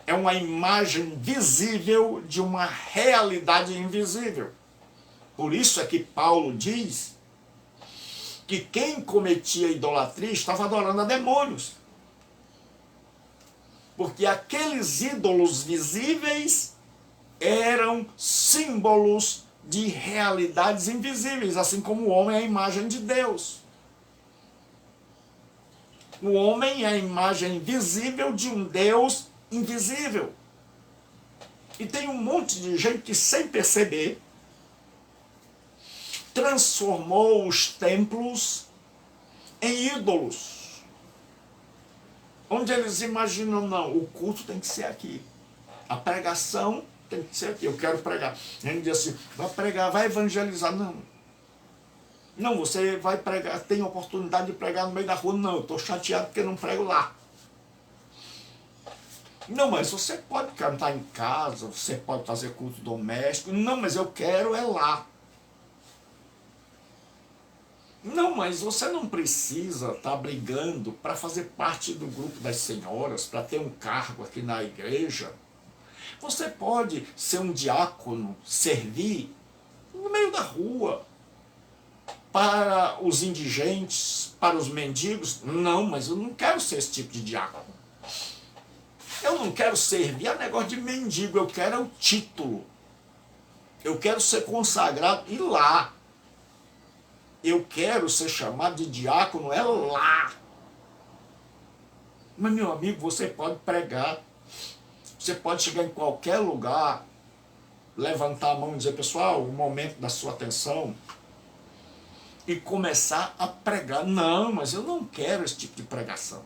é uma imagem visível de uma realidade invisível. Por isso é que Paulo diz que quem cometia idolatria estava adorando a demônios. Porque aqueles ídolos visíveis eram símbolos de realidades invisíveis, assim como o homem é a imagem de Deus. O homem é a imagem visível de um Deus invisível. E tem um monte de gente que, sem perceber, transformou os templos em ídolos. Onde eles imaginam, não, o culto tem que ser aqui. A pregação tem que ser aqui, eu quero pregar. A gente diz assim, vai pregar, vai evangelizar. Não. Não, você vai pregar, tem oportunidade de pregar no meio da rua. Não, eu estou chateado porque não prego lá. Não, mas você pode cantar em casa, você pode fazer culto doméstico. Não, mas eu quero é lá. Não, mas você não precisa estar brigando para fazer parte do grupo das senhoras, para ter um cargo aqui na igreja. Você pode ser um diácono, servir no meio da rua, para os indigentes, para os mendigos. Não, mas eu não quero ser esse tipo de diácono. Eu não quero servir a negócio de mendigo, eu quero o título. Eu quero ser consagrado e lá. Eu quero ser chamado de diácono, é lá. Mas, meu amigo, você pode pregar. Você pode chegar em qualquer lugar, levantar a mão e dizer, pessoal, o momento da sua atenção, e começar a pregar. Não, mas eu não quero esse tipo de pregação.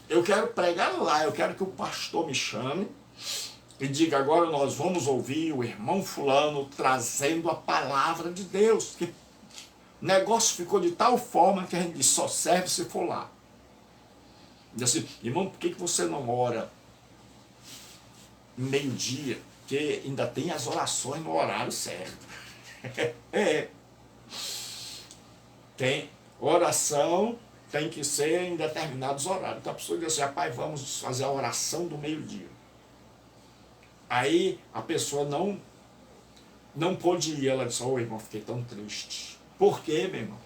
Eu quero pregar lá, eu quero que o pastor me chame, e diga: agora nós vamos ouvir o irmão fulano trazendo a palavra de Deus. Que o negócio ficou de tal forma que a gente só serve se for lá. Diz assim: irmão, por que você não ora meio-dia? Porque ainda tem as orações no horário certo. Tem oração, tem que ser em determinados horários. Então a pessoa diz assim: rapaz, vamos fazer a oração do meio-dia. Aí a pessoa não pôde ir. Ela disse: ô irmão, fiquei tão triste. Por quê, meu irmão?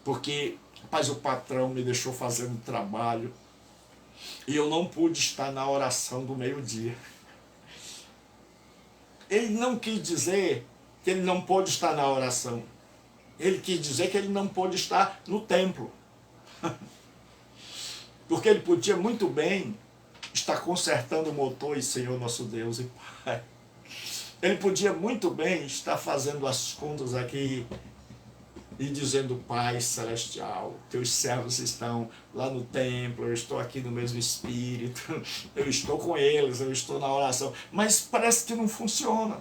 Porque, rapaz, o patrão me deixou fazendo trabalho e eu não pude estar na oração do meio-dia. Ele não quis dizer que ele não pôde estar na oração. Ele quis dizer que ele não pôde estar no templo. Porque ele podia muito bem estar consertando o motor, e Senhor nosso Deus e Pai. Ele podia muito bem estar fazendo as contas aqui e dizendo: Pai Celestial, teus servos estão lá no templo, eu estou aqui no mesmo espírito, eu estou com eles, eu estou na oração. Mas parece que não funciona.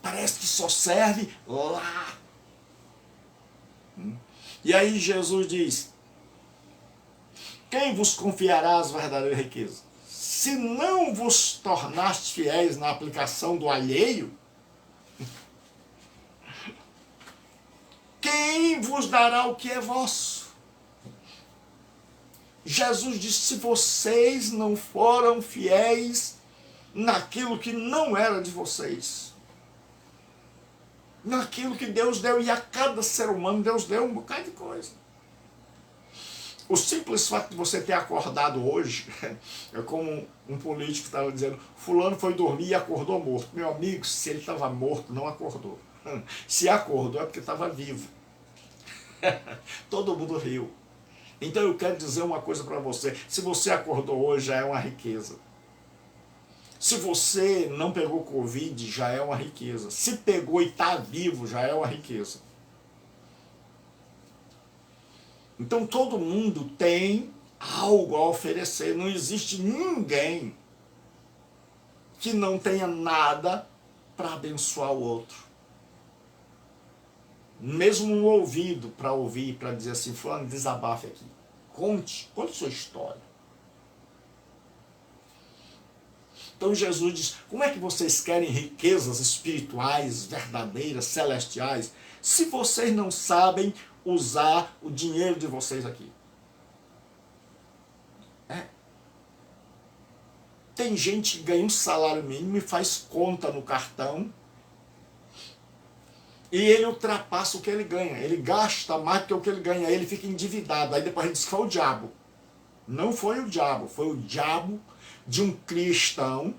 Parece que só serve lá. E aí Jesus diz: quem vos confiará as verdadeiras riquezas? Se não vos tornaste fiéis na aplicação do alheio, quem vos dará o que é vosso? Jesus disse: se vocês não foram fiéis naquilo que não era de vocês, naquilo que Deus deu, e a cada ser humano Deus deu um bocado de coisa. O simples fato de você ter acordado hoje, é como um político estava dizendo: fulano foi dormir e acordou morto. Meu amigo, se ele estava morto, não acordou. Se acordou é porque estava vivo. Todo mundo riu. Então eu quero dizer uma coisa para você: se você acordou hoje, já é uma riqueza. Se você não pegou Covid, já é uma riqueza. Se pegou e está vivo, já é uma riqueza. Então todo mundo tem algo a oferecer. Não existe ninguém que não tenha nada para abençoar o outro. Mesmo um ouvido para ouvir, para dizer assim: fulano, desabafe aqui. Conte sua história. Então Jesus diz: como é que vocês querem riquezas espirituais, verdadeiras, celestiais, se vocês não sabem usar o dinheiro de vocês aqui? Tem gente que ganha um salário mínimo e faz conta no cartão e ele ultrapassa o que ele ganha. Ele gasta mais do que o que ele ganha, aí ele fica endividado. Aí depois a gente diz que foi o diabo. Não foi o diabo, foi o diabo de um cristão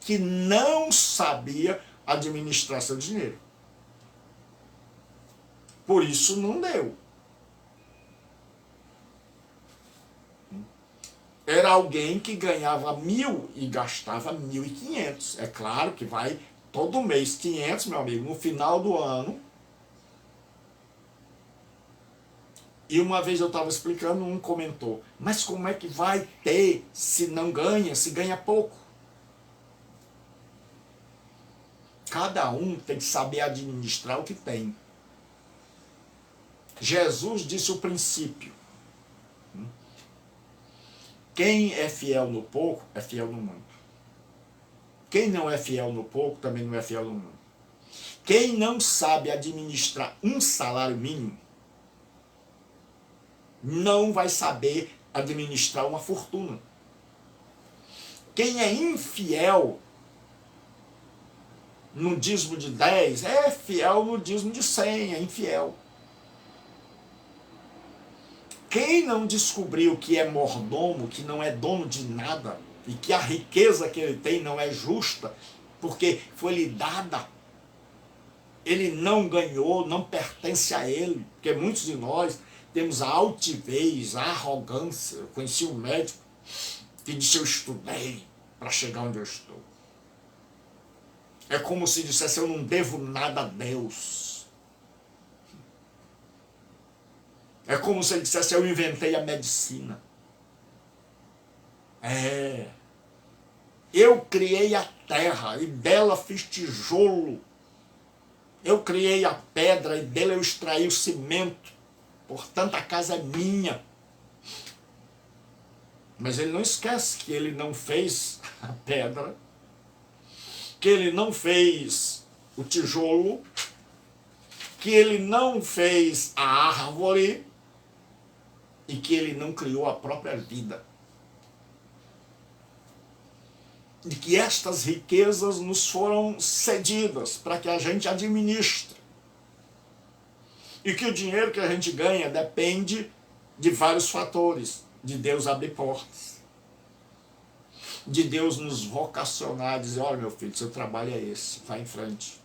que não sabia administrar seu dinheiro. Por isso não deu. Era alguém que ganhava 1.000 e gastava 1.500. É claro que vai todo mês 500, meu amigo, no final do ano. E uma vez eu estava explicando, um comentou: mas como é que vai ter se não ganha, se ganha pouco? Cada um tem que saber administrar o que tem. Jesus disse o princípio: quem é fiel no pouco, é fiel no muito. Quem não é fiel no pouco, também não é fiel no muito. Quem não sabe administrar um salário mínimo, não vai saber administrar uma fortuna. Quem é infiel no dízimo de 10, é fiel no dízimo de 100, é infiel. Quem não descobriu que é mordomo, que não é dono de nada, e que a riqueza que ele tem não é justa, porque foi lhe dada, ele não ganhou, não pertence a ele, porque muitos de nós temos a altivez, a arrogância. Eu conheci um médico que disse: eu estudei para chegar onde eu estou. É como se dissesse: eu não devo nada a Deus. É como se ele dissesse: eu inventei a medicina. Eu criei a terra e dela fiz tijolo. Eu criei a pedra e dela eu extraí o cimento. Portanto, a casa é minha. Mas ele não esquece que ele não fez a pedra, que ele não fez o tijolo, que ele não fez a árvore e que ele não criou a própria vida. De que estas riquezas nos foram cedidas para que a gente administre. E que o dinheiro que a gente ganha depende de vários fatores. De Deus abrir portas. De Deus nos vocacionar, dizer, olha meu filho, seu trabalho é esse, vai em frente.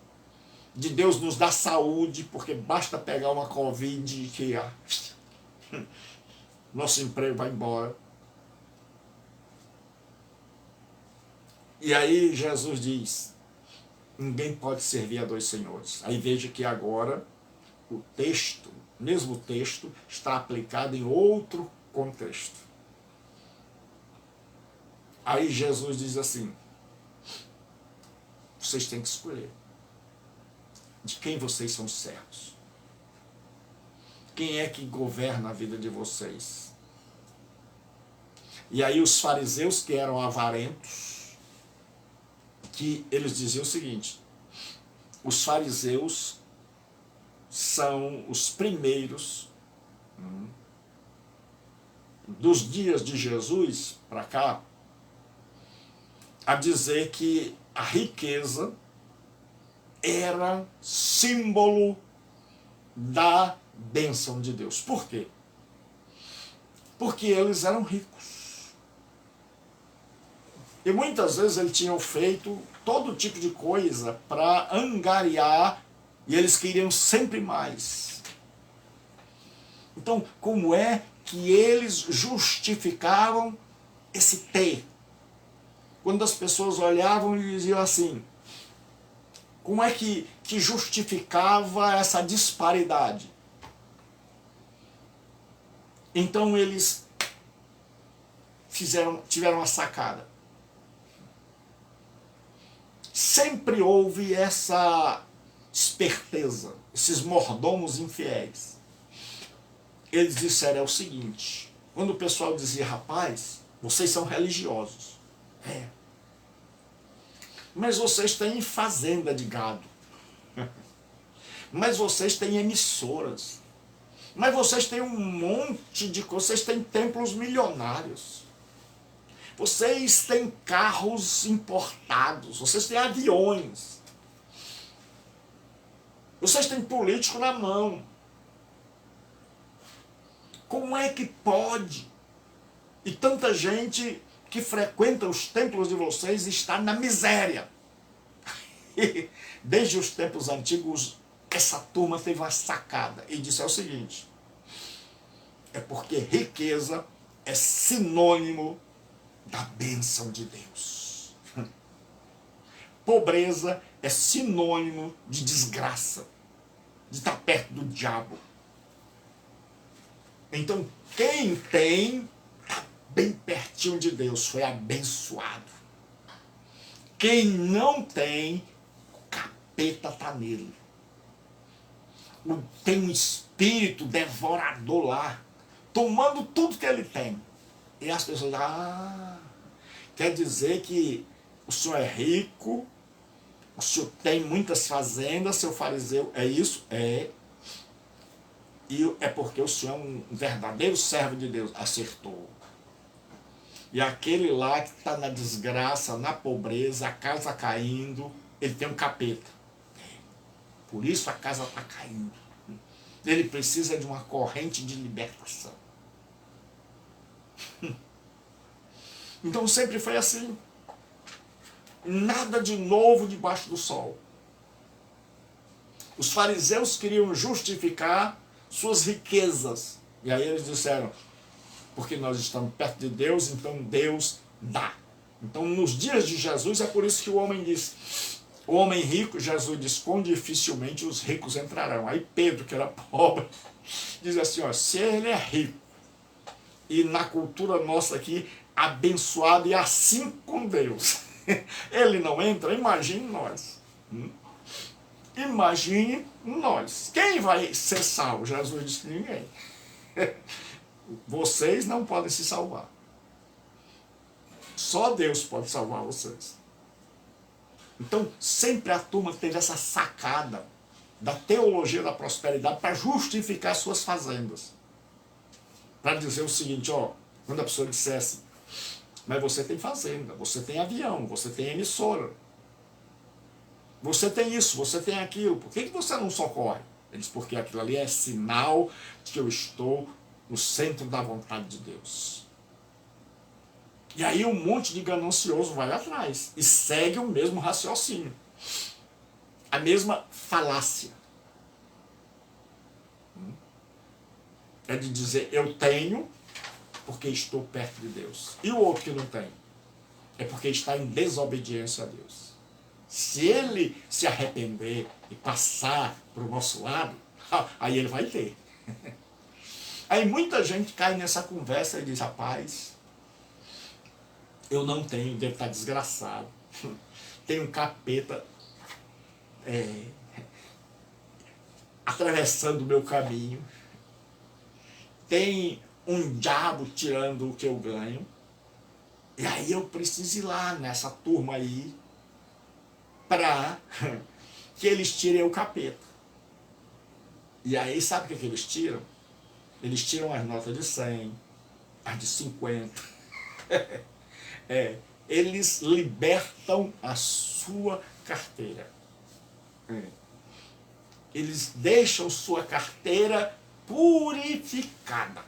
De Deus nos dar saúde, porque basta pegar uma Covid que nosso emprego vai embora. E aí Jesus diz, ninguém pode servir a dois senhores. Aí veja que agora o texto, o mesmo texto, está aplicado em outro contexto. Aí Jesus diz assim, vocês têm que escolher de quem vocês são servos. Quem é que governa a vida de vocês? E aí os fariseus, que eram avarentos, que eles diziam o seguinte, os fariseus são os primeiros dos dias de Jesus para cá a dizer que a riqueza era símbolo da bênção de Deus. Por quê? Porque eles eram ricos. E muitas vezes eles tinham feito todo tipo de coisa para angariar e eles queriam sempre mais. Então, como é que eles justificavam esse ter? Quando as pessoas olhavam e diziam assim, como é que justificava essa disparidade? Então eles tiveram uma sacada. Sempre houve essa esperteza, esses mordomos infiéis. Eles disseram é o seguinte, quando o pessoal dizia, rapaz, vocês são religiosos. É. Mas vocês têm fazenda de gado. Mas vocês têm emissoras. Mas vocês têm um monte de coisas. Vocês têm templos milionários. Vocês têm carros importados. Vocês têm aviões. Vocês têm político na mão. Como é que pode? E tanta gente que frequenta os templos de vocês está na miséria. Desde os tempos antigos, essa turma teve uma sacada e disse é o seguinte, é porque riqueza é sinônimo da bênção de Deus. Pobreza é sinônimo de desgraça, de estar perto do diabo. Então, quem tem bem pertinho de Deus, foi abençoado. Quem não tem, o capeta está nele. Tem um espírito devorador lá, tomando tudo que ele tem. E as pessoas, quer dizer que o senhor é rico, o senhor tem muitas fazendas, seu fariseu, é isso? É. E é porque o senhor é um verdadeiro servo de Deus. Acertou. E aquele lá que está na desgraça, na pobreza, a casa caindo, ele tem um capeta. Por isso a casa está caindo. Ele precisa de uma corrente de libertação. Então sempre foi assim. Nada de novo debaixo do sol. Os fariseus queriam justificar suas riquezas. E aí eles disseram, porque nós estamos perto de Deus, então Deus dá. Então nos dias de Jesus é por isso que o homem diz, o homem rico, Jesus diz, quão dificilmente os ricos entrarão. Aí Pedro, que era pobre, diz assim, ó, se ele é rico, e na cultura nossa aqui, abençoado e assim com Deus, Ele não entra, imagine nós. Imagine nós. Quem vai ser salvo? Jesus disse: ninguém. Vocês não podem se salvar. Só Deus pode salvar vocês. Então, sempre a turma teve essa sacada da teologia da prosperidade para justificar suas fazendas. Para dizer o seguinte, ó, quando a pessoa dissesse: mas você tem fazenda, você tem avião, você tem emissora, você tem isso, você tem aquilo, por que você não socorre? Ele diz: porque aquilo ali é sinal de que eu estou no centro da vontade de Deus. E aí um monte de ganancioso vai atrás e segue o mesmo raciocínio, a mesma falácia. É de dizer: eu tenho porque estou perto de Deus. E o outro que não tem? É porque está em desobediência a Deus. Se ele se arrepender e passar para o nosso lado, aí ele vai ter. Aí muita gente cai nessa conversa e diz: rapaz, eu não tenho, devo estar desgraçado. Tem um capeta atravessando o meu caminho. Tem um diabo tirando o que eu ganho. E aí eu preciso ir lá nessa turma aí para que eles tirem o capeta. E aí sabe o que eles tiram? Eles tiram as notas de 100, as de 50. Eles libertam a sua carteira. Eles deixam sua carteira purificada,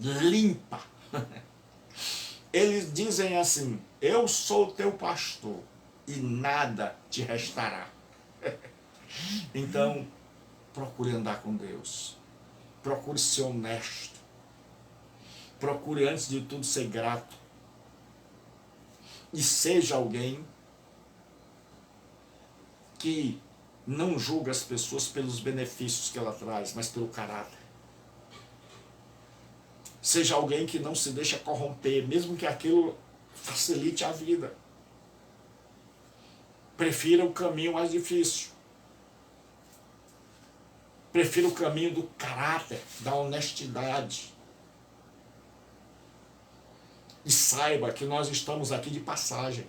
limpa. Eles dizem assim: eu sou teu pastor e nada te restará. Então, procure andar com Deus. Procure ser honesto. Procure, antes de tudo, ser grato. E seja alguém que não julga as pessoas pelos benefícios que ela traz, mas pelo caráter. Seja alguém que não se deixa corromper, mesmo que aquilo facilite a vida. Prefira o caminho mais difícil. Prefira o caminho do caráter, da honestidade. E saiba que nós estamos aqui de passagem.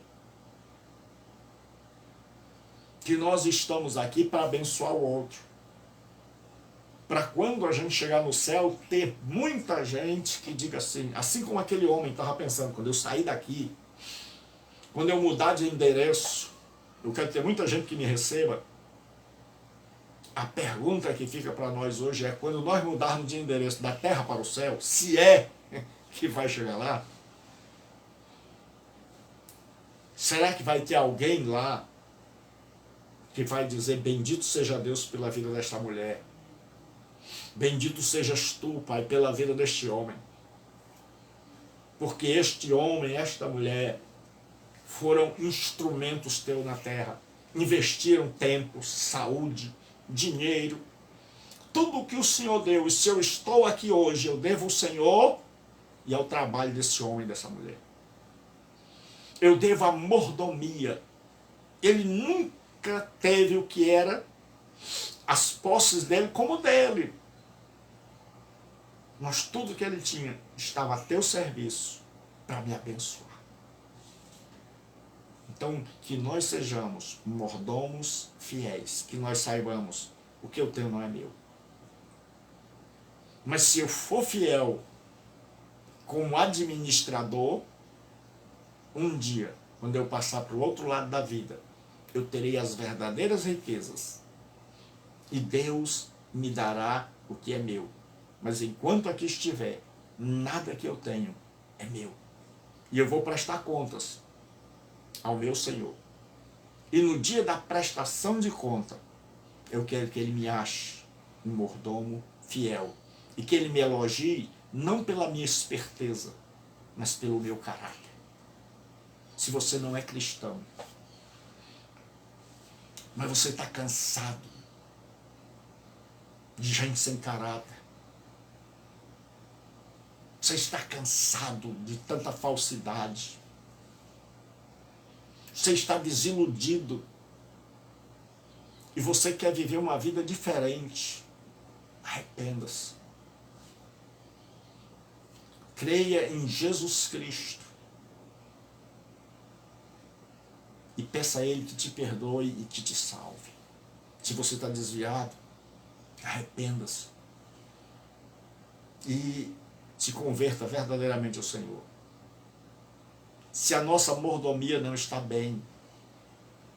Que nós estamos aqui para abençoar o outro. Para quando a gente chegar no céu, ter muita gente que diga assim como aquele homem estava pensando: quando eu sair daqui, quando eu mudar de endereço, eu quero ter muita gente que me receba. A pergunta que fica para nós hoje é: quando nós mudarmos de endereço da terra para o céu, se é que vai chegar lá, será que vai ter alguém lá que vai dizer: bendito seja Deus pela vida desta mulher, bendito sejas tu, Pai, pela vida deste homem, porque este homem, esta mulher foram instrumentos teus na terra, investiram tempo, saúde, dinheiro, tudo que o Senhor deu. E se eu estou aqui hoje, eu devo ao Senhor e ao trabalho desse homem e dessa mulher. Eu devo a mordomia. Ele nunca teve o que era as posses dele como dele, mas tudo que ele tinha estava a teu serviço para me abençoar. Então, que nós sejamos mordomos fiéis, que nós saibamos: o que eu tenho não é meu. Mas se eu for fiel como administrador, um dia, quando eu passar para o outro lado da vida, eu terei as verdadeiras riquezas. E Deus me dará o que é meu. Mas enquanto aqui estiver, nada que eu tenho é meu. E eu vou prestar contas ao meu Senhor. E no dia da prestação de conta, eu quero que Ele me ache um mordomo fiel. E que Ele me elogie, não pela minha esperteza, mas pelo meu caráter. Se você não é cristão, mas você está cansado de gente sem caráter, você está cansado de tanta falsidade, Você está desiludido. E você quer viver uma vida diferente. Arrependa-se. Creia em Jesus Cristo. E peça a Ele que te perdoe e que te salve. Se você está desviado, arrependa-se. E se converta verdadeiramente ao Senhor. Se a nossa mordomia não está bem,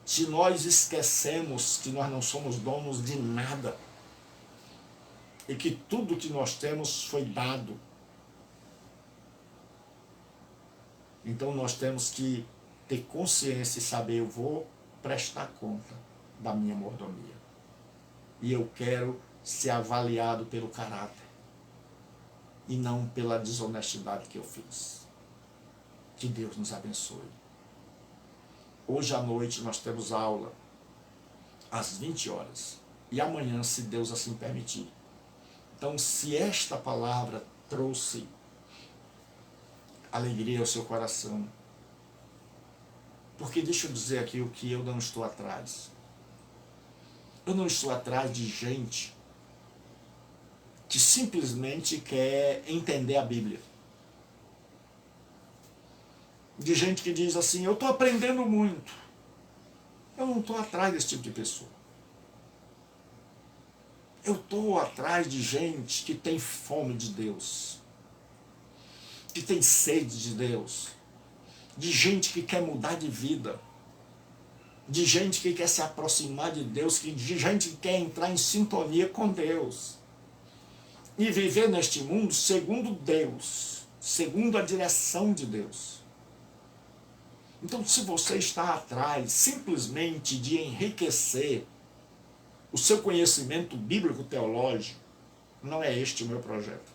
se nós esquecemos que nós não somos donos de nada, e que tudo que nós temos foi dado, então nós temos que ter consciência e saber, eu vou prestar conta da minha mordomia. E eu quero ser avaliado pelo caráter, e não pela desonestidade que eu fiz. Que Deus nos abençoe. Hoje à noite nós temos aula às 20 horas. E amanhã, se Deus assim permitir. Então, se esta palavra trouxe alegria ao seu coração, porque deixa eu dizer aqui o que eu não estou atrás. Eu não estou atrás de gente que simplesmente quer entender a Bíblia. De gente que diz assim, eu estou aprendendo muito. Eu não estou atrás desse tipo de pessoa. Eu estou atrás de gente que tem fome de Deus, que tem sede de Deus, de gente que quer mudar de vida, de gente que quer se aproximar de Deus, de gente que quer entrar em sintonia com Deus e viver neste mundo segundo Deus, segundo a direção de Deus. Então, se você está atrás simplesmente de enriquecer o seu conhecimento bíblico-teológico, não é este o meu projeto.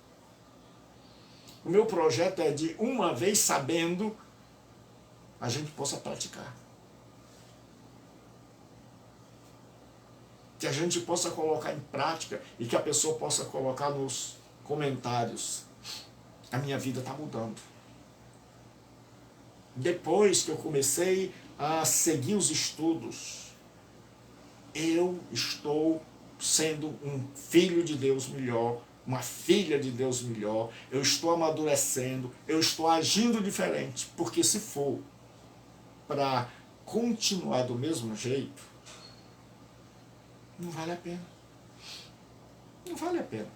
O meu projeto é de, uma vez sabendo, a gente possa praticar. Que a gente possa colocar em prática e que a pessoa possa colocar nos comentários. A minha vida está mudando. Depois que eu comecei a seguir os estudos, eu estou sendo um filho de Deus melhor, uma filha de Deus melhor, eu estou amadurecendo, eu estou agindo diferente, porque se for para continuar do mesmo jeito, não vale a pena. Não vale a pena.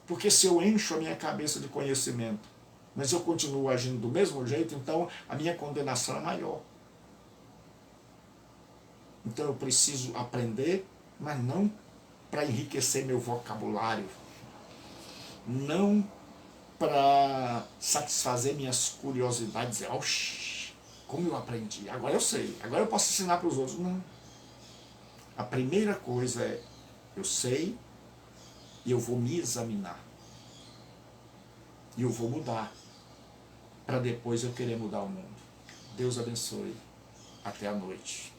Porque se eu encho a minha cabeça de conhecimento, mas eu continuo agindo do mesmo jeito, então a minha condenação é maior. Então eu preciso aprender, mas não para enriquecer meu vocabulário, não para satisfazer minhas curiosidades, dizer, oxi, como eu aprendi, agora eu sei, agora eu posso ensinar para os outros. Não. A primeira coisa é, eu sei e eu vou me examinar. E eu vou mudar, para depois eu querer mudar o mundo. Deus abençoe. Até a noite.